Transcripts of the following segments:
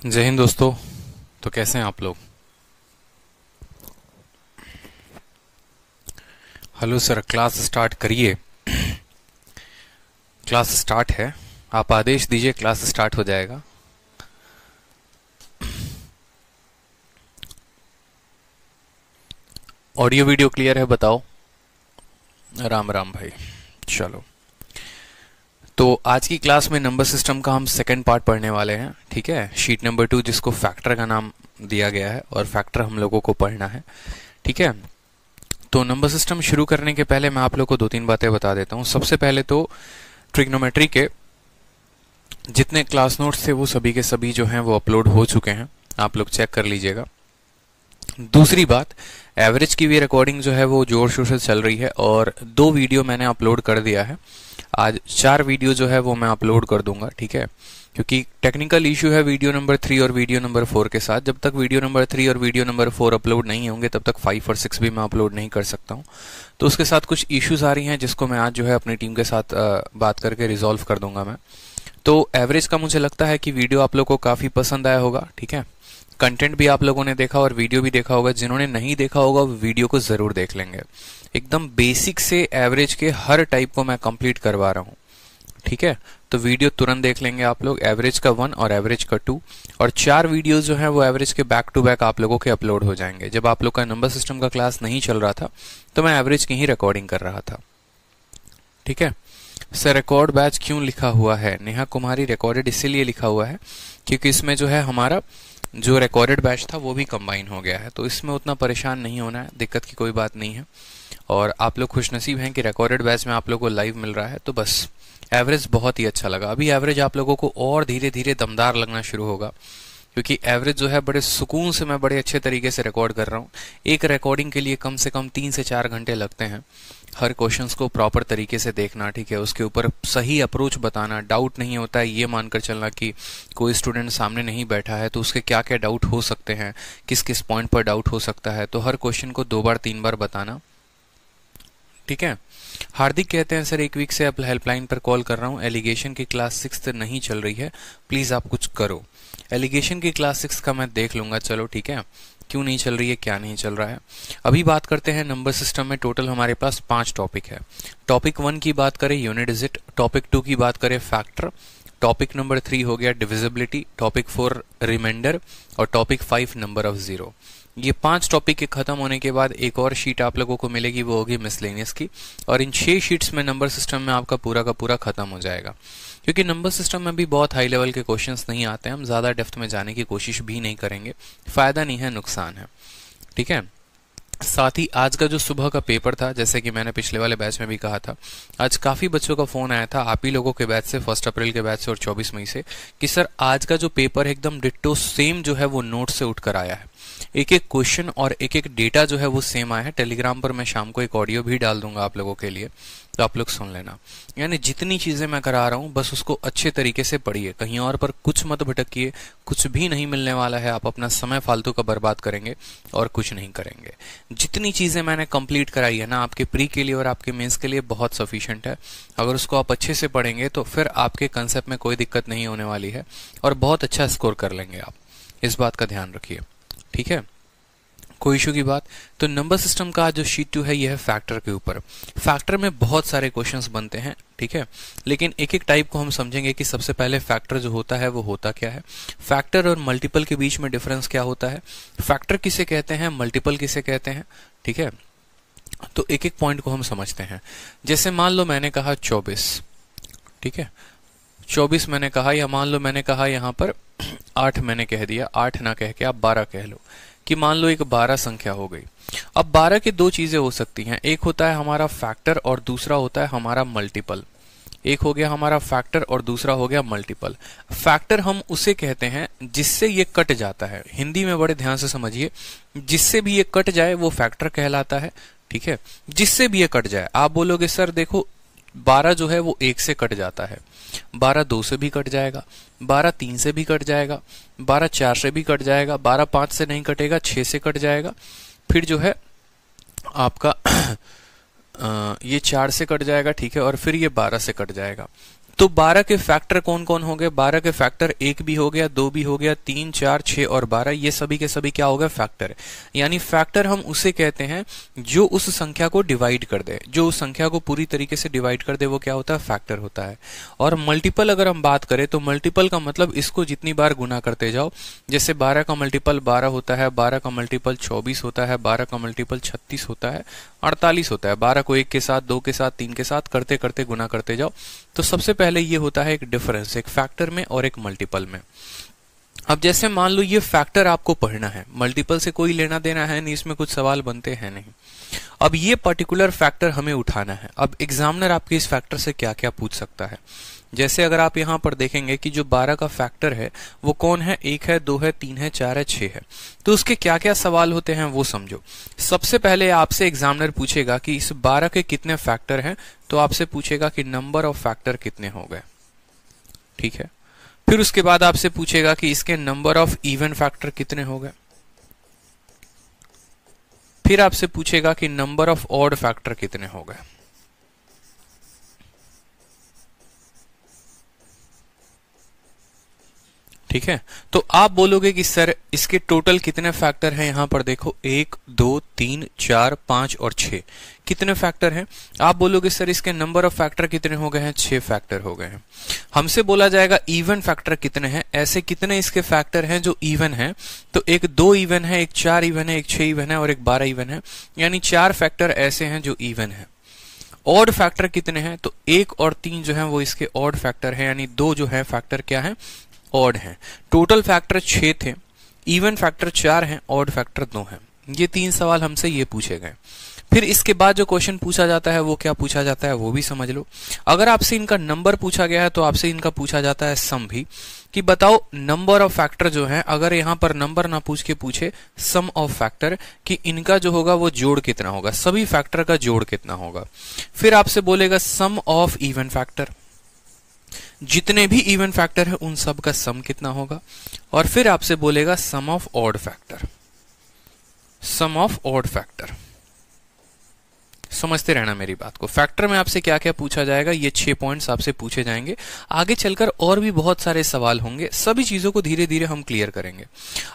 जय हिंद दोस्तों। तो कैसे हैं आप लोग? हेलो सर, क्लास स्टार्ट करिए। क्लास स्टार्ट है, आप आदेश दीजिए, क्लास स्टार्ट हो जाएगा। ऑडियो वीडियो क्लियर है? बताओ। राम राम भाई। चलो, तो आज की क्लास में नंबर सिस्टम का हम सेकंड पार्ट पढ़ने वाले हैं। ठीक है, शीट नंबर 2 जिसको फैक्टर का नाम दिया गया है, और फैक्टर हम लोगों को पढ़ना है। ठीक है, तो नंबर सिस्टम शुरू करने के पहले मैं आप लोग को दो तीन बातें बता देता हूँ। सबसे पहले तो ट्रिग्नोमेट्री के जितने क्लास नोट्स थे वो सभी के सभी जो हैं वो अपलोड हो चुके हैं, आप लोग चेक कर लीजिएगा। दूसरी बात, एवरेज की भी रिकॉर्डिंग जो है वो जोर शोर से चल रही है, और 2 वीडियो मैंने अपलोड कर दिया है। आज 4 वीडियो जो है वो मैं अपलोड कर दूंगा। ठीक है, क्योंकि टेक्निकल इशू है वीडियो नंबर 3 और वीडियो नंबर 4 के साथ। जब तक वीडियो नंबर 3 और वीडियो नंबर 4 अपलोड नहीं होंगे तब तक 5 और 6 भी मैं अपलोड नहीं कर सकता हूँ। तो उसके साथ कुछ इश्यूज आ रही हैं जिसको मैं आज जो है अपनी टीम के साथ बात करके रिजॉल्व कर दूंगा मैं। तो एवरेज का मुझे लगता है कि वीडियो आप लोग को काफी पसंद आया होगा। ठीक है, कंटेंट भी आप लोगों ने देखा और वीडियो भी देखा होगा। जिन्होंने नहीं देखा होगा वो वीडियो को जरूर देख लेंगे। एकदम बेसिक से एवरेज के हर टाइप को मैं कंप्लीट करवा रहा हूँ। ठीक है, तो वीडियो तुरंत देख लेंगे आप लोग, एवरेज का 1 और एवरेज का 2, और 4 वीडियो जो है वो एवरेज के बैक टू बैक आप लोगों के अपलोड हो जाएंगे। जब आप लोग का नंबर सिस्टम का क्लास नहीं चल रहा था तो मैं एवरेज की ही रिकॉर्डिंग कर रहा था। ठीक है सर, रिकॉर्ड बैच क्यों लिखा हुआ है? नेहा कुमारी, रिकॉर्डेड इसीलिए लिखा हुआ है क्योंकि इसमें जो है हमारा जो रिकॉर्डेड बैच था वो भी कंबाइन हो गया है, तो इसमें उतना परेशान नहीं होना है, दिक्कत की कोई बात नहीं है। और आप लोग खुशनसीब हैं कि रिकॉर्डेड बैच में आप लोगों को लाइव मिल रहा है। तो बस एवरेज बहुत ही अच्छा लगा। अभी एवरेज आप लोगों को और धीरे धीरे दमदार लगना शुरू होगा, क्योंकि एवरेज जो है बड़े सुकून से मैं बड़े अच्छे तरीके से रिकॉर्ड कर रहा हूँ। एक रिकॉर्डिंग के लिए कम से कम 3 से 4 घंटे लगते हैं। हर क्वेश्चंस को प्रॉपर तरीके से देखना, ठीक है, उसके ऊपर सही अप्रोच बताना, डाउट नहीं होता है ये मानकर चलना कि कोई स्टूडेंट सामने नहीं बैठा है तो उसके क्या क्या डाउट हो सकते हैं, किस किस पॉइंट पर डाउट हो सकता है, तो हर क्वेश्चन को 2 बार 3 बार बताना। ठीक है, हार्दिक कहते हैं सर 1 वीक से अब हेल्पलाइन पर कॉल कर रहा हूँ, एलिगेशन की क्लास 6 नहीं चल रही है, प्लीज आप कुछ करो। एलिगेशन की क्लास 6 का मैं देख लूंगा। चलो ठीक है, क्यों नहीं चल रही है, क्या नहीं चल रहा है। अभी बात करते हैं नंबर सिस्टम में टोटल हमारे पास 5 टॉपिक है। टॉपिक 1 की बात करें यूनिट डिजिट, टॉपिक 2 की बात करें फैक्टर, टॉपिक नंबर 3 हो गया डिविजिबिलिटी, टॉपिक 4 रिमाइंडर, और टॉपिक 5 नंबर ऑफ जीरो। ये 5 टॉपिक के खत्म होने के बाद एक और शीट आप लोगों को मिलेगी, वो होगी मिसलेनियस की, और इन 6 शीट्स में नंबर सिस्टम में आपका पूरा का पूरा खत्म हो जाएगा। क्योंकि नंबर सिस्टम में भी बहुत हाई लेवल के क्वेश्चंस नहीं आते हैं, हम ज्यादा डेप्थ में जाने की कोशिश भी नहीं करेंगे, फायदा नहीं है, नुकसान है। ठीक है, साथ ही आज का जो सुबह का पेपर था, जैसे कि मैंने पिछले वाले बैच में भी कहा था, आज काफी बच्चों का फोन आया था आप ही लोगों के बैच से, 1 अप्रैल के बैच से और 24 मई से, कि सर आज का जो पेपर है एकदम डिट्टो सेम जो है वो नोट से उठकर आया है। एक एक क्वेश्चन और एक एक डेटा जो है वो सेम आया है। टेलीग्राम पर मैं शाम को एक ऑडियो भी डाल दूंगा आप लोगों के लिए, तो आप लोग सुन लेना। यानी जितनी चीजें मैं करा रहा हूं बस उसको अच्छे तरीके से पढ़िए, कहीं और पर कुछ मत भटकिए, कुछ भी नहीं मिलने वाला है, आप अपना समय फालतू का बर्बाद करेंगे और कुछ नहीं करेंगे। जितनी चीजें मैंने कंप्लीट कराई है ना आपके प्री के लिए और आपके मेंस के लिए बहुत सफिशिएंट है। अगर उसको आप अच्छे से पढ़ेंगे तो फिर आपके कंसेप्ट में कोई दिक्कत नहीं होने वाली है और बहुत अच्छा स्कोर कर लेंगे आप, इस बात का ध्यान रखिए। ठीक है, कोई इशू की बात। तो नंबर सिस्टम का जो शीट 2 है यह है फैक्टर के ऊपर। फैक्टर में बहुत सारे क्वेश्चंस बनते हैं, ठीक है, लेकिन एक एक टाइप को हम समझेंगे कि सबसे पहले फैक्टर जो होता है वो होता क्या है, फैक्टर और मल्टीपल के बीच में डिफरेंस क्या होता है, फैक्टर किसे कहते हैं, मल्टीपल किसे कहते हैं। ठीक है, तो एक एक पॉइंट को हम समझते हैं। जैसे मान लो मैंने कहा 24, ठीक है, 24 मैंने कहा, या मान लो मैंने कहा यहां पर 8 मैंने कह दिया, 8 ना कह के आप 12 कह लो, कि मान लो एक 12 संख्या हो गई। अब 12 की 2 चीजें हो सकती हैं, एक होता है हमारा फैक्टर और दूसरा होता है हमारा मल्टीपल। एक हो गया हमारा फैक्टर और दूसरा हो गया मल्टीपल। फैक्टर हम उसे कहते हैं जिससे ये कट जाता है, हिंदी में बड़े ध्यान से समझिए, जिससे भी ये कट जाए वो फैक्टर कहलाता है। ठीक है, जिससे भी ये कट जाए, आप बोलोगे सर देखो 12 जो है वो 1 से कट जाता है, 12 2 से भी कट जाएगा, 12 3 से भी कट जाएगा, 12 4 से भी कट जाएगा, 12 5 से नहीं कटेगा, 6 से कट जाएगा, फिर जो है आपका ये 4 से कट जाएगा, ठीक है, और फिर ये 12 से कट जाएगा। तो 12 के फैक्टर कौन कौन हो गए? 12 के फैक्टर 1 भी हो गया, 2 भी हो गया, 3, 4, 6 और 12, ये सभी के सभी क्या हो गए? फैक्टर। यानी फैक्टर हम उसे कहते हैं जो उस संख्या को डिवाइड कर दे, जो उस संख्या को पूरी तरीके से डिवाइड कर दे, वो क्या होता है? फैक्टर होता है। और मल्टीपल अगर हम बात करें तो मल्टीपल का मतलब इसको जितनी बार गुना करते जाओ, जैसे 12 का मल्टीपल 12 होता है, 12 का मल्टीपल 24 होता है, 12 का मल्टीपल 36 होता है, 48 होता है। 12 को 1 के साथ, 2 के साथ, 3 के साथ करते करते गुना करते जाओ। तो सबसे पहले ये होता है एक डिफरेंस, एक फैक्टर में और एक मल्टीपल में। अब जैसे मान लो ये फैक्टर आपको पढ़ना है, मल्टीपल से कोई लेना देना है नहीं, इसमें कुछ सवाल बनते हैं नहीं। अब ये पर्टिकुलर फैक्टर हमें उठाना है। अब एग्जामिनर आपके इस फैक्टर से क्या क्या पूछ सकता है? जैसे अगर आप यहां पर देखेंगे कि जो 12 का फैक्टर है वो कौन है? 1 है, 2 है, 3 है, 4 है, 6 है। तो उसके क्या क्या सवाल होते हैं वो समझो। सबसे पहले आपसे एग्जामिनर पूछेगा कि इस 12 के कितने फैक्टर हैं, तो आपसे पूछेगा कि नंबर ऑफ फैक्टर कितने हो गए, ठीक है। फिर उसके बाद आपसे पूछेगा कि इसके नंबर ऑफ इवन फैक्टर कितने हो गए। फिर आपसे पूछेगा कि नंबर ऑफ ऑड फैक्टर कितने हो गए। ठीक है, तो आप बोलोगे कि सर इसके टोटल कितने फैक्टर हैं? यहां पर देखो 1, 2, 3, 4, 5 और 6 कितने फैक्टर हैं? आप बोलोगे सर इसके नंबर ऑफ फैक्टर कितने हो गए हैं? 6 फैक्टर हो गए हैं। हमसे बोला जाएगा इवन फैक्टर कितने हैं, ऐसे कितने इसके फैक्टर हैं जो इवन हैं? तो एक 2 इवन है, एक 4 इवन है, एक 6 इवन है और एक 12 इवन है, यानी 4 फैक्टर ऐसे हैं जो इवन है। ऑड फैक्टर कितने हैं? तो 1 और 3 जो है वो इसके ऑड फैक्टर है, यानी 2 जो है फैक्टर क्या है? ऑड है। टोटल फैक्टर 6 थे, इवन फैक्टर 4 हैं, ऑड फैक्टर 2 हैं। ये 3 सवाल हमसे ये पूछे गए। फिर इसके बाद जो क्वेश्चन पूछा जाता है वो क्या पूछा जाता है वो भी समझ लो। अगर आपसे इनका नंबर पूछा गया है तो आपसे इनका पूछा जाता है सम भी, कि बताओ नंबर ऑफ फैक्टर जो है, अगर यहां पर नंबर ना पूछ के पूछे सम ऑफ फैक्टर, कि इनका जो होगा वो जोड़ कितना होगा, सभी फैक्टर का जोड़ कितना होगा। फिर आपसे बोलेगा सम ऑफ इवन फैक्टर, जितने भी इवन फैक्टर है उन सब का सम कितना होगा। और फिर आपसे बोलेगा sum of odd factor, sum of odd factor. समझते रहना मेरी बात को। फैक्टर में आपसे क्या क्या पूछा जाएगा, ये 6 पॉइंट्स आपसे पूछे जाएंगे। आगे चलकर और भी बहुत सारे सवाल होंगे, सभी चीजों को धीरे धीरे हम क्लियर करेंगे।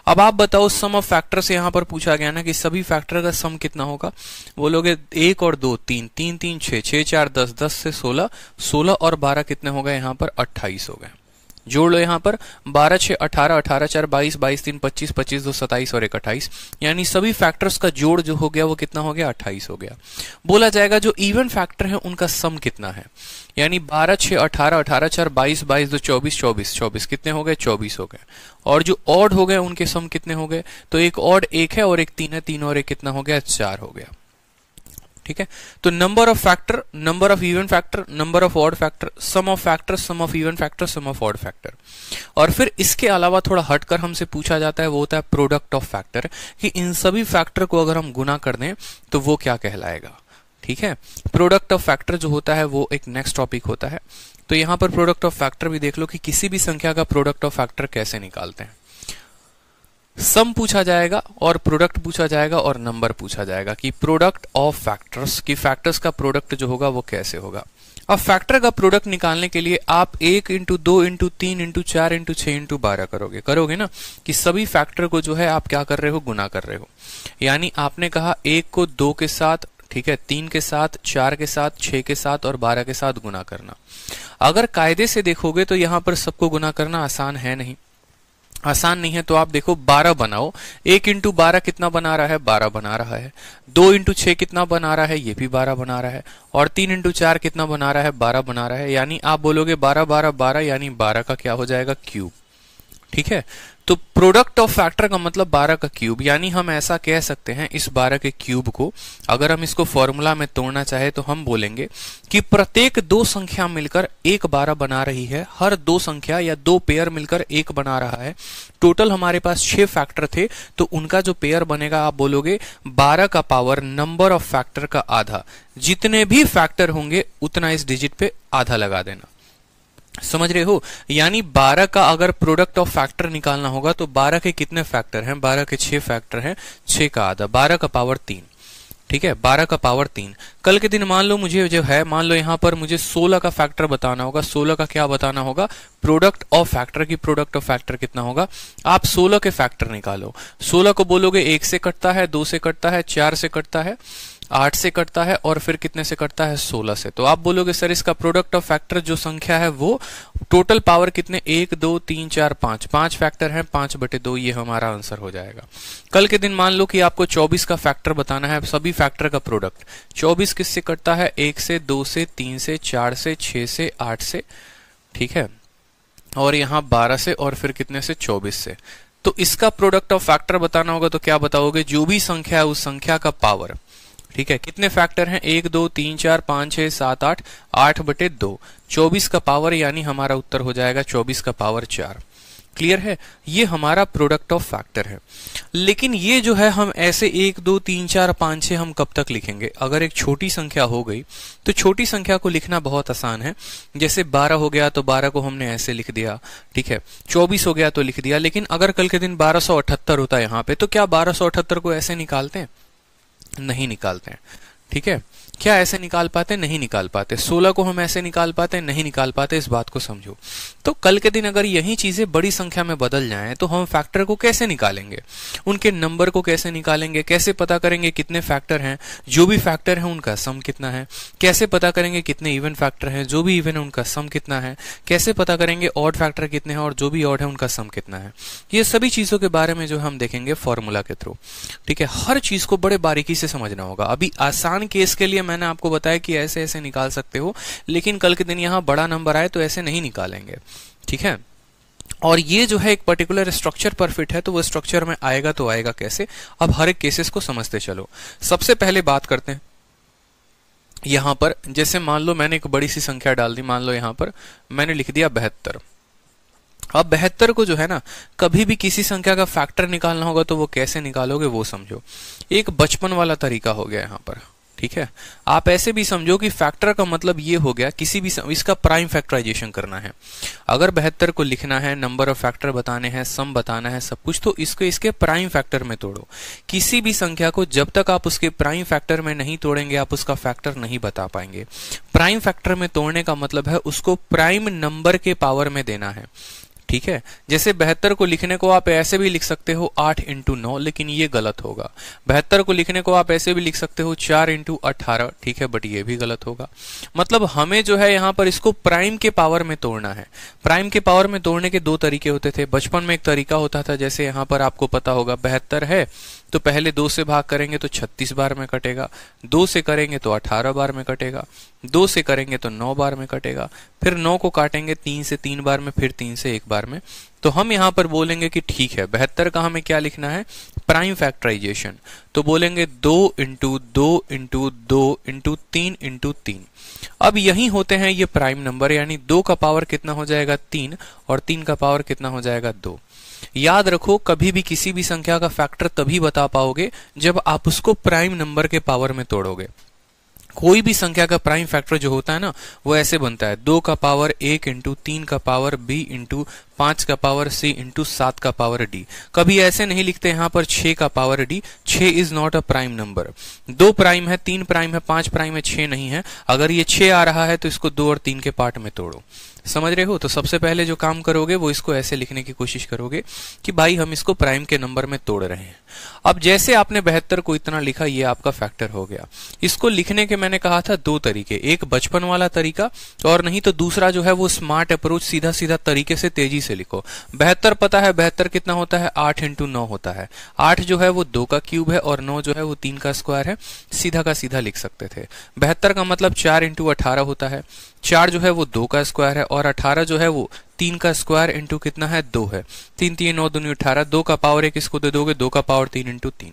अब आप बताओ सम ऑफ फैक्टर से यहां पर पूछा गया ना कि सभी फैक्टर का सम कितना होगा। बोलोगे 1 और 2 3, 3 3 6, 6 4 10, 10 से 16, 16 और 12 कितने हो गए? यहां पर 28 हो गए। जोड़ लो यहां पर 12 6 18, 18 4 22, 22 3 25, 25 2 27 और 1 28, यानी सभी फैक्टर्स का जोड़ जो हो गया वो कितना हो गया? 28 हो गया। बोला जाएगा जो इवन फैक्टर है उनका सम कितना है, यानी 12 6 18, 18 4 22, 22 2 24, 24, 24 कितने हो गए? 24 हो गए। और जो ऑड हो गए उनके सम कितने हो गए? तो एक ऑड 1 है और एक 3 है, 3 और 1 कितना हो गया? 4 हो गया। ठीक है, तो number of factor, number of even factor, number of odd factor, sum of factor, sum of even factor, sum of odd factor. और फिर इसके अलावा थोड़ा हटकर हमसे पूछा जाता है वो होता है प्रोडक्ट ऑफ फैक्टर, कि इन सभी फैक्टर को अगर हम गुना कर दें तो वो क्या कहलाएगा। ठीक है, प्रोडक्ट ऑफ फैक्टर जो होता है वो एक नेक्स्ट टॉपिक होता है। तो यहां पर प्रोडक्ट ऑफ फैक्टर भी देख लो कि किसी भी संख्या का प्रोडक्ट ऑफ फैक्टर कैसे निकालते हैं। सम पूछा जाएगा और प्रोडक्ट पूछा जाएगा और नंबर पूछा जाएगा, कि प्रोडक्ट ऑफ फैक्टर्स, की फैक्टर्स का प्रोडक्ट जो होगा वो कैसे होगा। अब फैक्टर का प्रोडक्ट निकालने के लिए आप 1 into 2 into 3 into 4 into 6 into 12 करोगे ना, कि सभी फैक्टर को जो है आप क्या कर रहे हो? गुना कर रहे हो। यानी आपने कहा 1 को 2 के साथ, ठीक है, 3 के साथ, 4 के साथ, 6 के साथ और 12 के साथ गुना करना। अगर कायदे से देखोगे तो यहां पर सबको गुना करना आसान है नहीं, आसान नहीं है। तो आप देखो 12 बनाओ, 1 इंटू 12 कितना बना रहा है? 12 बना रहा है। 2 इंटू 6 कितना बना रहा है? ये भी 12 बना रहा है। और 3 इंटू 4 कितना बना रहा है? 12 बना रहा है। यानी आप बोलोगे 12 12 12, यानी 12 का क्या हो जाएगा? क्यूब। ठीक है, तो प्रोडक्ट ऑफ फैक्टर का मतलब 12 का क्यूब, यानी हम ऐसा कह सकते हैं इस 12 के क्यूब को अगर हम इसको फॉर्मूला में तोड़ना चाहे तो हम बोलेंगे कि प्रत्येक 2 संख्या मिलकर एक 12 बना रही है, हर 2 संख्या या 2 पेयर मिलकर एक बना रहा है। टोटल हमारे पास 6 फैक्टर थे, तो उनका जो पेयर बनेगा आप बोलोगे 12 का पावर नंबर ऑफ फैक्टर का आधा। जितने भी फैक्टर होंगे उतना इस डिजिट पे आधा लगा देना। समझ रहे हो, यानी 12 का अगर प्रोडक्ट ऑफ फैक्टर निकालना होगा तो 12 के कितने फैक्टर हैं? 12 के 6 फैक्टर हैं, 6 का आधा, 12 का पावर 3। ठीक है, 12 का पावर 3। कल के दिन मान लो मुझे जो है, मान लो यहाँ पर मुझे 16 का फैक्टर बताना होगा। 16 का क्या बताना होगा? प्रोडक्ट ऑफ फैक्टर की प्रोडक्ट ऑफ फैक्टर कितना होगा? आप 16 के फैक्टर निकालो। 16 को बोलोगे 1 से कटता है, 2 से कटता है, 4 से कटता है, 8 से कटता है और फिर कितने से कटता है? 16 से। तो आप बोलोगे सर इसका प्रोडक्ट ऑफ फैक्टर जो संख्या है वो टोटल पावर कितने? 1 2 3 4 5, 5 फैक्टर है, 5/2 ये हमारा आंसर हो जाएगा। कल के दिन मान लो कि आपको 24 का फैक्टर बताना है, सभी फैक्टर का प्रोडक्ट। 24 किससे कटता है? 1 से, 2 से, 3 से, 4 से, 6 से, 8 से, ठीक है, और यहाँ 12 से और फिर कितने से? 24 से। तो इसका प्रोडक्ट ऑफ फैक्टर बताना होगा तो क्या बताओगे? जो भी संख्या है उस संख्या का पावर। ठीक है, कितने फैक्टर हैं? 1 2 3 4 5 6 7 8, 8/2। 24 का पावर यानी हमारा उत्तर हो जाएगा 24 का पावर 4। क्लियर है? ये हमारा प्रोडक्ट ऑफ फैक्टर है। लेकिन ये जो है हम ऐसे 1 2 3 4 5 6 हम कब तक लिखेंगे? अगर एक छोटी संख्या हो गई तो छोटी संख्या को लिखना बहुत आसान है। जैसे 12 हो गया तो 12 को हमने ऐसे लिख दिया, ठीक है। 24 हो गया तो लिख दिया। लेकिन अगर कल के दिन 1278 होता है यहाँ पे, तो क्या 1278 को ऐसे निकालते हैं? नहीं निकालते हैं। ठीक है, क्या ऐसे निकाल पाते? नहीं निकाल पाते। 16 को हम ऐसे निकाल पाते? नहीं निकाल पाते। इस बात को समझो। तो कल के दिन अगर यही चीजें बड़ी संख्या में बदल जाएं तो हम फैक्टर को कैसे निकालेंगे? उनके नंबर को कैसे निकालेंगे? कैसे पता करेंगे कितने फैक्टर हैं? जो भी फैक्टर है उनका सम कितना है? कैसे पता करेंगे कितने इवन फैक्टर हैं? जो भी इवन है उनका सम कितना है? कैसे पता करेंगे ऑड फैक्टर कितने हैं और जो भी ऑड है उनका सम कितना है? ये सभी चीजों के बारे में जो हम देखेंगे फॉर्मूला के थ्रू। ठीक है, हर चीज को बड़े बारीकी से समझना होगा। अभी आसान केस के लिए मैंने आपको बताया कि ऐसे ऐसे निकाल सकते हो, लेकिन कल के दिन यहां बड़ा नंबर आए तो ऐसे नहीं निकालेंगे। ठीक है, और ये जो है एक पर्टिकुलर स्ट्रक्चर पर फिट है, तो वो स्ट्रक्चर में आएगा तो आएगा कैसे? अब हर एक केसेस को समझते चलो। सबसे पहले बात करते हैं यहां पर, जैसे मान लो मैंने एक बड़ी सी संख्या डाल दी। मान लो यहां पर मैंने लिख दिया 72। अब 72 को जो है ना, कभी भी किसी संख्या का फैक्टर निकालना होगा तो वो कैसे निकालोगे वो समझो। एक बचपन वाला तरीका हो गया यहां पर। ठीक है, आप ऐसे भी समझो कि फैक्टर का मतलब ये हो गया किसी भी इसका प्राइम फैक्टराइजेशन करना है। अगर 72 को लिखना है, नंबर ऑफ फैक्टर बताने हैं, सम बताना है, सब कुछ, तो इसको इसके प्राइम फैक्टर में तोड़ो। किसी भी संख्या को जब तक आप उसके प्राइम फैक्टर में नहीं तोड़ेंगे आप उसका फैक्टर नहीं बता पाएंगे। प्राइम फैक्टर में तोड़ने का मतलब है उसको प्राइम नंबर के पावर में देना है। ठीक है, जैसे 72 को लिखने को आप ऐसे भी लिख सकते हो 8 × 9, लेकिन ये गलत होगा। 72 को लिखने को आप ऐसे भी लिख सकते हो 4 × 18, ठीक है, बट ये भी गलत होगा। मतलब हमें जो है यहाँ पर इसको प्राइम के पावर में तोड़ना है। प्राइम के पावर में तोड़ने के दो तरीके होते थे। बचपन में एक तरीका होता था, जैसे यहाँ पर आपको पता होगा 72 है तो पहले 2 से भाग करेंगे तो 36 बार में कटेगा, 2 से करेंगे तो 18 बार में कटेगा, 2 से करेंगे तो 9 बार में कटेगा, फिर 9 को काटेंगे 3 से 3 बार में, फिर 3 से 1 बार में। तो हम यहां पर बोलेंगे कि ठीक है 72 का हमें क्या लिखना है? Prime factorization. तो बोलेंगे 2 × 2 × 2 × 3 × 3। अब यही होते हैं ये प्राइम नंबर, यानी 2 का पावर कितना हो जाएगा? 3, और 3 का पावर कितना हो जाएगा? 2। याद रखो, कभी भी किसी भी संख्या का फैक्टर तभी बता पाओगे जब आप उसको प्राइम नंबर के पावर में तोड़ोगे। कोई भी संख्या का प्राइम फैक्टर जो होता है ना, वो ऐसे बनता है 2 का पावर 1 × 3 का पावर b × 5 का पावर c × 7 का पावर d। कभी ऐसे नहीं लिखते यहाँ पर 6 का power d। 6 is not a prime number. 2 prime है, 3 प्राइम है, 5 प्राइम है, 6 नहीं है। अगर ये 6 आ रहा है तो इसको 2 और 3 के पार्ट में तोड़ो। समझ रहे हो? तो सबसे पहले जो काम करोगे वो इसको ऐसे लिखने की कोशिश करोगे कि भाई हम इसको प्राइम के नंबर में तोड़ रहे हैं। अब जैसे आपने 72 को इतना लिखा, ये आपका फैक्टर हो गया। इसको लिखने के मैंने कहा था 2 तरीके, एक बचपन वाला तरीका और नहीं तो दूसरा जो है वो स्मार्ट अप्रोच, सीधा सीधा तरीके से तेजी से लिखो। 72 पता है 72 कितना होता है? 8 × 9 होता है। 8 जो है वो 2 का क्यूब है और 9 जो है वो 3 का स्क्वायर है। सीधा का सीधा लिख सकते थे। 72 का मतलब 4 × 18 होता है। 4 जो है वो 2 का स्क्वायर है और 18 जो है वो 3 का स्क्वायर इंटू कितना है? 2 है। 3 3 9 2 18, 2 का पावर 1 इसको दे दोगे, 2 का पावर 3 × 3।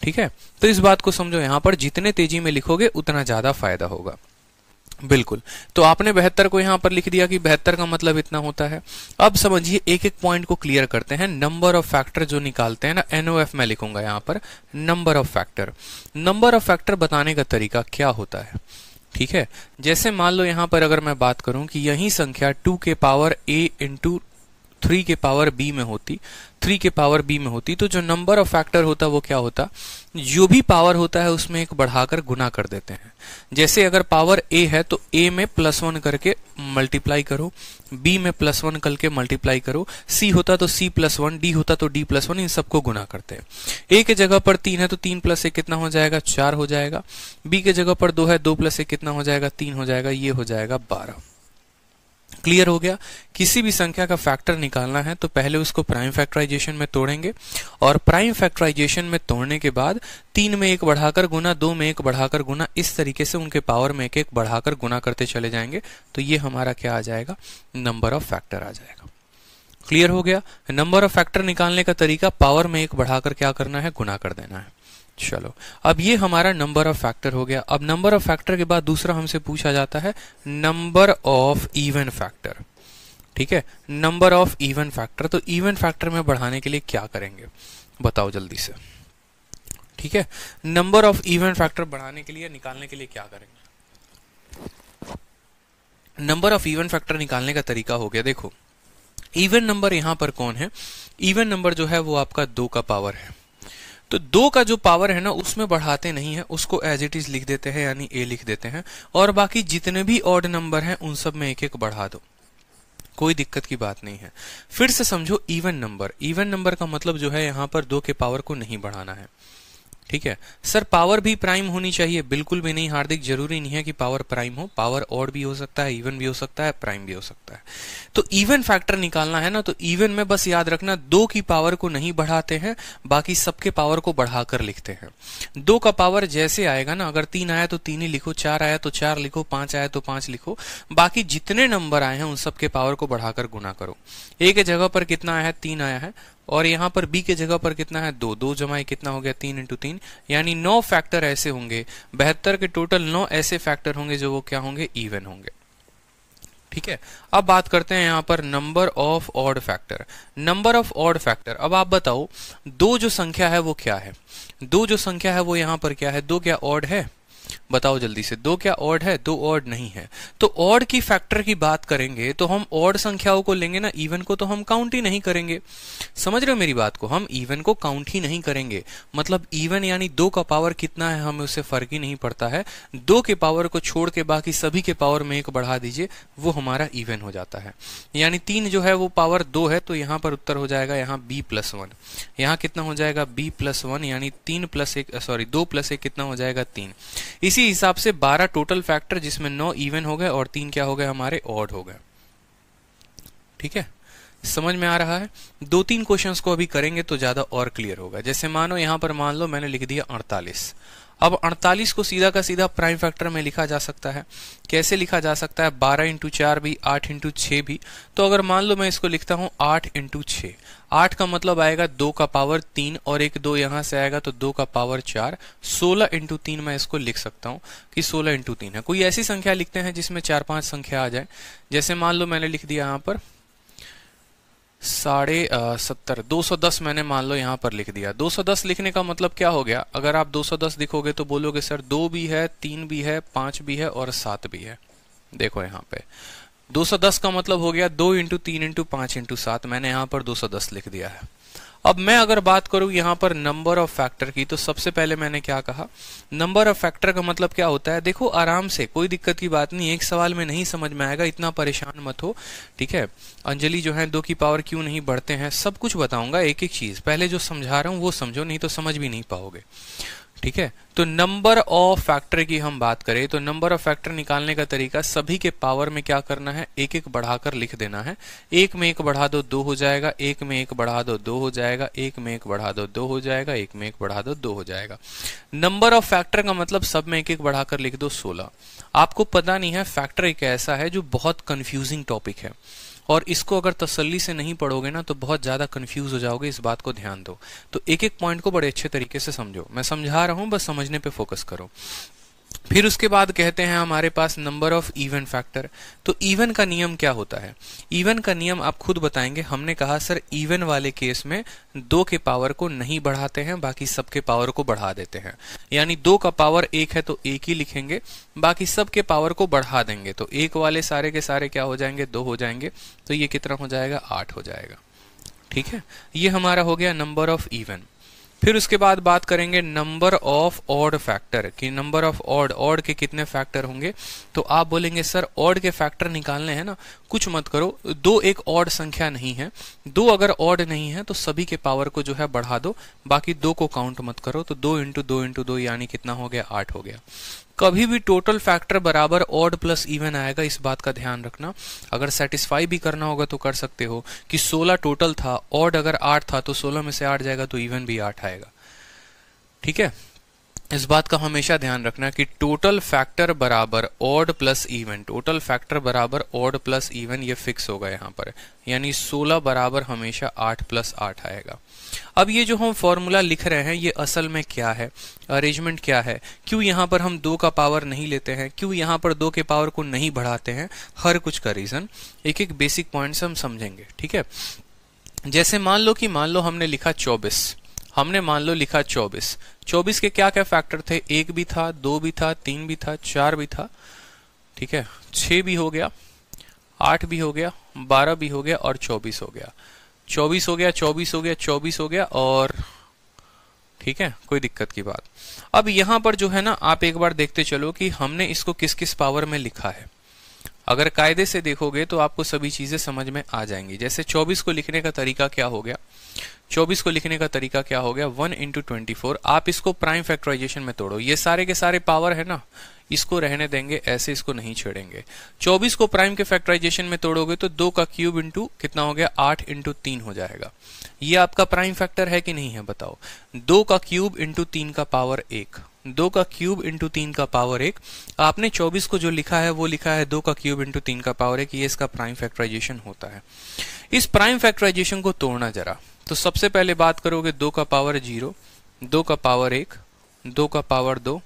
ठीक है, तो इस बात को समझो, यहां पर जितने तेजी में लिखोगे उतना ज्यादा फायदा होगा। बिल्कुल, तो आपने 72 को यहां पर लिख दिया कि 72 का मतलब इतना होता है। अब समझिए एक एक पॉइंट को क्लियर करते हैं। नंबर ऑफ फैक्टर जो निकालते हैं ना, NOF मैं लिखूंगा यहां पर, number of factor. Number of factor बताने का तरीका क्या होता है? ठीक है, जैसे मान लो यहां पर अगर मैं बात करूं कि यही संख्या 2 के पावर a × 3 के पावर b में होती, 3 के पावर b में होती, तो जो नंबर ऑफ फैक्टर होता वो क्या होता, जो भी पावर होता है उसमें एक बढ़ाकर गुना कर देते हैं। जैसे अगर पावर a है तो a में +1 करके मल्टीप्लाई करो, b में +1 करके मल्टीप्लाई करो, c होता तो c+1, d होता तो d+1, इन सबको गुना करते हैं। a के जगह पर 3 है तो 3 + 1 कितना हो जाएगा, 4 हो जाएगा। b के जगह पर 2 है, 2 + 1 कितना हो जाएगा, 3 हो जाएगा, ये हो जाएगा 12। क्लियर हो गया। किसी भी संख्या का फैक्टर निकालना है तो पहले उसको प्राइम फैक्टराइजेशन में तोड़ेंगे, और प्राइम फैक्टराइजेशन में तोड़ने के बाद 3 में 1 बढ़ाकर गुना, 2 में 1 बढ़ाकर गुना, इस तरीके से उनके पावर में 1 बढ़ाकर गुना करते चले जाएंगे। तो ये हमारा क्या आ जाएगा, नंबर ऑफ फैक्टर आ जाएगा। क्लियर हो गया। नंबर ऑफ फैक्टर निकालने का तरीका, पावर में 1 बढ़ाकर क्या करना है, गुना कर देना है। चलो, अब ये हमारा नंबर ऑफ फैक्टर हो गया। अब नंबर ऑफ फैक्टर के बाद दूसरा हमसे पूछा जाता है नंबर ऑफ इवन फैक्टर। ठीक है, नंबर ऑफ इवन फैक्टर। तो इवन फैक्टर में बढ़ाने के लिए क्या करेंगे, बताओ जल्दी से। ठीक है, नंबर ऑफ इवन फैक्टर बढ़ाने के लिए, निकालने के लिए क्या करेंगे। नंबर ऑफ इवन फैक्टर निकालने का तरीका हो गया, देखो इवन नंबर यहां पर कौन है, इवन नंबर जो है वो आपका 2 का पावर है। तो 2 का जो पावर है ना उसमें बढ़ाते नहीं है, उसको एज इट इज लिख देते हैं, यानी a लिख देते हैं, और बाकी जितने भी ऑड नंबर हैं उन सब में 1 बढ़ा दो, कोई दिक्कत की बात नहीं है। फिर से समझो, इवन नंबर, इवन नंबर का मतलब जो है यहां पर 2 के पावर को नहीं बढ़ाना है। ठीक है सर, पावर भी प्राइम होनी चाहिए, बिल्कुल भी नहीं हार्दिक, जरूरी नहीं है कि पावर प्राइम हो, पावर ऑड भी हो सकता है, इवन भी हो सकता है, प्राइम भी हो सकता है। तो इवन फैक्टर निकालना है ना, तो इवन में बस याद रखना 2 की पावर को नहीं बढ़ाते हैं, बाकी सबके पावर को बढ़ाकर लिखते हैं। 2 का पावर जैसे आएगा ना, अगर 3 आया तो 3 ही लिखो, 4 आया तो 4 लिखो, 5 आया तो 5 लिखो, बाकी जितने नंबर आए हैं उन सबके पावर को बढ़ाकर गुना करो। a के जगह पर कितना आया है, 3 आया है, और यहां पर b के जगह पर कितना है, 2, 2 जमाए कितना हो गया, 3 × 3, यानी 9 फैक्टर ऐसे होंगे, 72 के टोटल 9 ऐसे फैक्टर होंगे जो वो क्या होंगे, इवन होंगे। ठीक है, अब बात करते हैं यहां पर number of odd factor. Number of odd factor, अब आप बताओ 2 जो संख्या है वो क्या है, 2 जो संख्या है वो यहां पर क्या है, 2 क्या ऑड है, बताओ जल्दी से, 2 क्या ऑड है, 2 ऑड नहीं है। तो ऑड की फैक्टर की बात करेंगे तो हम ऑड संख्याओं को लेंगे ना, इवन को तो हम काउंट ही नहीं करेंगे। समझ रहे हो मेरी बात को, हम इवन को काउंट ही नहीं करेंगे। मतलब इवन यानी 2 का पावर कितना है हमें उससे फर्क ही नहीं पड़ता है, 2 के पावर को छोड़ के बाकी सभी के पावर में 1 बढ़ा दीजिए, वो हमारा इवन हो जाता है। यानी 3 जो है वो पावर 2 है, तो यहां पर उत्तर हो जाएगा यहाँ b+1, यहाँ कितना हो जाएगा b+1, यानी 2 + 1 कितना हो जाएगा, 3। इसी हिसाब से 12 टोटल फैक्टर, जिसमें 9 इवन हो गए और 3 क्या हो गए, हमारे ऑड हो गए। ठीक है, समझ में आ रहा है। 2-3 क्वेश्चंस को अभी करेंगे तो ज्यादा और क्लियर होगा। जैसे मानो यहां पर मान लो मैंने लिख दिया 48, अब 48 को सीधा का सीधा प्राइम फैक्टर में लिखा जा सकता है। कैसे लिखा जा सकता है, 12 × 4 भी, 8 × 6 भी। तो अगर मान लो मैं इसको लिखता हूं 8 × 6, 8 का मतलब आएगा 2 का पावर 3, और एक 2 यहां से आएगा तो 2 का पावर 4, 16 × 3 मैं इसको लिख सकता हूं कि 16 × 3 है। कोई ऐसी संख्या लिखते हैं जिसमें 4-5 संख्या आ जाए। जैसे मान लो मैंने लिख दिया यहां पर 70, 210 मैंने मान लो यहां पर लिख दिया। 210 लिखने का मतलब क्या हो गया, अगर आप 210 लिखोगे तो बोलोगे सर 2 भी है, 3 भी है, 5 भी है और 7 भी है। देखो यहाँ पे 210 का मतलब हो गया 2 × 3 × 5 × 7, मैंने यहां पर 210 लिख दिया है। अब मैं अगर बात करूं यहां पर नंबर ऑफ फैक्टर की, तो सबसे पहले मैंने क्या कहा, नंबर ऑफ फैक्टर का मतलब क्या होता है। देखो आराम से, कोई दिक्कत की बात नहीं, एक सवाल में नहीं समझ में आएगा, इतना परेशान मत हो। ठीक है, अंजलि जो है 2 की पावर क्यों नहीं बढ़ते हैं, सब कुछ बताऊंगा, एक एक चीज। पहले जो समझा रहा हूं वो समझो, नहीं तो समझ भी नहीं पाओगे। ठीक है, तो नंबर ऑफ फैक्टर की हम बात करें तो नंबर ऑफ फैक्टर निकालने का तरीका, सभी के पावर में क्या करना है, 1-1 बढ़ाकर लिख देना है। 1 में 1 बढ़ा दो 2 हो जाएगा, 1 में 1 बढ़ा दो 2 हो जाएगा, 1 में 1 बढ़ा दो 2 हो जाएगा, 1 में 1 बढ़ा दो 2 हो जाएगा। नंबर ऑफ फैक्टर का मतलब सब में 1-1 बढ़ाकर लिख दो 16। आपको पता नहीं है, फैक्टर एक ऐसा है जो बहुत कंफ्यूजिंग टॉपिक है, और इसको अगर तसल्ली से नहीं पढ़ोगे ना तो बहुत ज्यादा कंफ्यूज हो जाओगे, इस बात को ध्यान दो। तो एक एक पॉइंट को बड़े अच्छे तरीके से समझो, मैं समझा रहा हूं, बस समझने पे फोकस करो। फिर उसके बाद कहते हैं हमारे पास नंबर ऑफ इवन फैक्टर। तो इवन का नियम क्या होता है? इवन का नियम आप खुद बताएंगे। हमने कहा सर इवन वाले केस में 2 के पावर को नहीं बढ़ाते हैं, बाकी सबके पावर को बढ़ा देते हैं। यानी 2 का पावर 1 है तो 1 ही लिखेंगे, बाकी सबके पावर को बढ़ा देंगे। तो 1 वाले सारे के सारे क्या हो जाएंगे? 2 हो जाएंगे। तो ये कितना हो जाएगा? 8 हो जाएगा। ठीक है, ये हमारा हो गया नंबर ऑफ इवन। फिर उसके बाद बात करेंगे नंबर ऑफ ऑड फैक्टर कि नंबर ऑफ ऑड के कितने फैक्टर होंगे। तो आप बोलेंगे सर ऑड के फैक्टर निकालने हैं ना, कुछ मत करो, 2 एक ऑड संख्या नहीं है। 2 अगर ऑड नहीं है तो सभी के पावर को जो है बढ़ा दो, बाकी 2 को काउंट मत करो। तो 2 इंटू 2 इंटू 2 यानी कितना हो गया? 8 हो गया। कभी भी टोटल फैक्टर बराबर ऑड प्लस इवन आएगा, इस बात का ध्यान रखना। अगर सेटिस्फाई भी करना होगा तो कर सकते हो कि 16 टोटल था, ऑड अगर 8 था तो 16 में से 8 जाएगा तो इवन भी 8 आएगा। ठीक है, इस बात का हमेशा ध्यान रखना कि टोटल फैक्टर बराबर odd plus even, total factor बराबर ऑड प्लस इवन, ये फिक्स होगा यहाँ पर। यानी 16 बराबर हमेशा 8 प्लस 8 आएगा। अब ये जो हम फॉर्मूला लिख रहे हैं ये असल में क्या है, अरेंजमेंट क्या है, क्यों यहाँ पर हम 2 का पावर नहीं लेते हैं, क्यों यहाँ पर 2 के पावर को नहीं बढ़ाते हैं, हर कुछ का रीजन एक एक बेसिक पॉइंट्स हम समझेंगे। ठीक है, जैसे मान लो हमने लिखा 24, हमने मान लो लिखा 24 के क्या क्या फैक्टर थे? 1 भी था, 2 भी था, 3 भी था, 4 भी था। ठीक है, 6 भी हो गया, 8 भी हो गया, 12 भी हो गया और 24 हो गया। 24 हो गया, 24 हो गया, 24 हो गया और ठीक है, कोई दिक्कत की बात। अब यहां पर जो है ना, आप एक बार देखते चलो कि हमने इसको किस किस पावर में लिखा है। अगर कायदे से देखोगे तो आपको सभी चीजें समझ में आ जाएंगी। जैसे 24 को लिखने का तरीका क्या हो गया? 24 को लिखने का तरीका क्या हो गया? 1 इंटू 24। आप इसको प्राइम फैक्टराइजेशन में तोड़ो, ये सारे के सारे पावर है ना, इसको रहने देंगे ऐसे, इसको नहीं छेड़ेंगे। 24 को प्राइम के फैक्टराइजेशन में तोड़ोगे तो 2 का क्यूब इंटू कितना हो गया? 8 इंटू 3 हो जाएगा। ये आपका प्राइम फैक्टर है कि नहीं है बताओ? 2 का क्यूब इंटू 3 का पावर 1, 2 का क्यूब इंटू 3 का पावर 1। आपने 24 को जो लिखा है वो लिखा है 2 का क्यूब इंटू 3 का पावर 1, ये इसका प्राइम फैक्टराइजेशन होता है। इस प्राइम फैक्टराइजेशन को तोड़ना जरा, तो सबसे पहले बात करोगे 2 का पावर 0, 2 का पावर 1, 2 का पावर 2,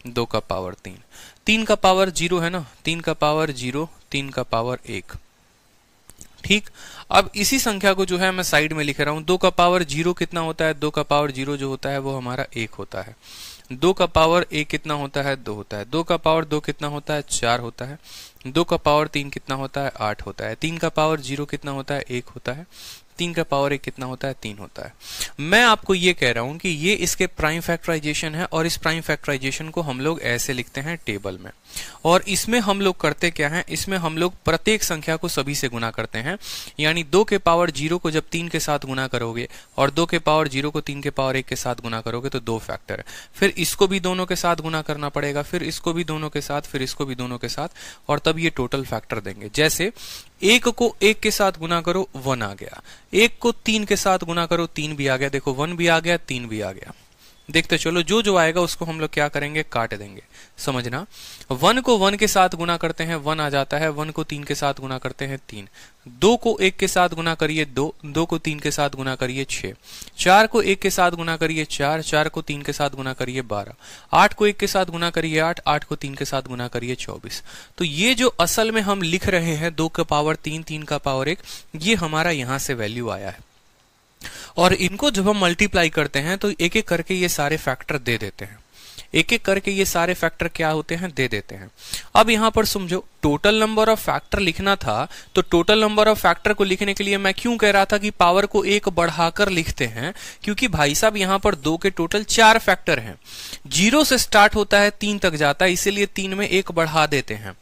2 का पावर 3, 3 का पावर 0 है ना, 3 का पावर 0, 3 का पावर 1। ठीक, अब इसी संख्या को जो है मैं साइड में लिख रहा हूं। 2 का पावर 0 कितना होता है? 2 का पावर 0 जो होता है वो हमारा 1 होता है। 2 का पावर 1 कितना होता है? 2 होता है। 2 का पावर 2 कितना होता है? 4 होता है। 2 का पावर 3 कितना होता है? 8 होता है। 3 का पावर 0 कितना होता है? 1 होता है। 3 का पावर 1 कितना होता है? 3 होता है। मैं आपको ये कह रहा हूं कि ये इसके प्राइम फैक्टराइजेशन है, और इस प्राइम फैक्टराइजेशन को हम लोग ऐसे लिखते हैं टेबल में। और इसमें हम लोग करते क्या है? इसमें हम लोग प्रत्येक संख्या को सभी से गुना करते हैं। यानी 2 के पावर 0 को जब 3 के साथ गुना करोगे और 2 के पावर 0 को 3 के पावर 1 के साथ गुना करोगे तो 2 फैक्टर। फिर इसको भी दोनों के साथ गुना करना पड़ेगा, फिर इसको भी दोनों के साथ, फिर इसको भी दोनों के साथ, और तब ये टोटल फैक्टर देंगे। जैसे 1 को 1 के साथ गुना करो 1 आ गया, 1 को 3 के साथ गुना करो 3 भी आ गया। देखो 1 भी आ गया, 3 भी आ गया। देखते चलो, जो जो आएगा उसको हम लोग क्या करेंगे? काट देंगे। समझना, 1 को 1 के साथ गुना करते हैं 1 आ जाता है, 1 को 3 के साथ गुना करते हैं 3, 2 को 1 के साथ गुना करिए 2, 2 को 3 के साथ गुना करिए 6, 4 को 1 के साथ गुना करिए 4, 4 को 3 के साथ गुना करिए 12, 8 को 1 के साथ गुना करिए 8, 8 को 3 के साथ गुना करिए 24। तो ये जो असल में हम लिख रहे हैं 2 का पावर 3, 3 का पावर 1, ये हमारा यहां से वैल्यू आया है। और इनको जब हम मल्टीप्लाई करते हैं तो एक एक करके ये सारे फैक्टर दे देते हैं, एक एक करके ये सारे फैक्टर क्या होते हैं? दे देते हैं। अब यहां पर समझो, टोटल नंबर ऑफ फैक्टर लिखना था, तो टोटल नंबर ऑफ फैक्टर को लिखने के लिए मैं क्यों कह रहा था कि पावर को 1 बढ़ाकर लिखते हैं? क्योंकि भाई साहब यहां पर 2 के टोटल 4 फैक्टर हैं, 0 से स्टार्ट होता है 3 तक जाता है, इसीलिए 3 में 1 बढ़ा देते हैं।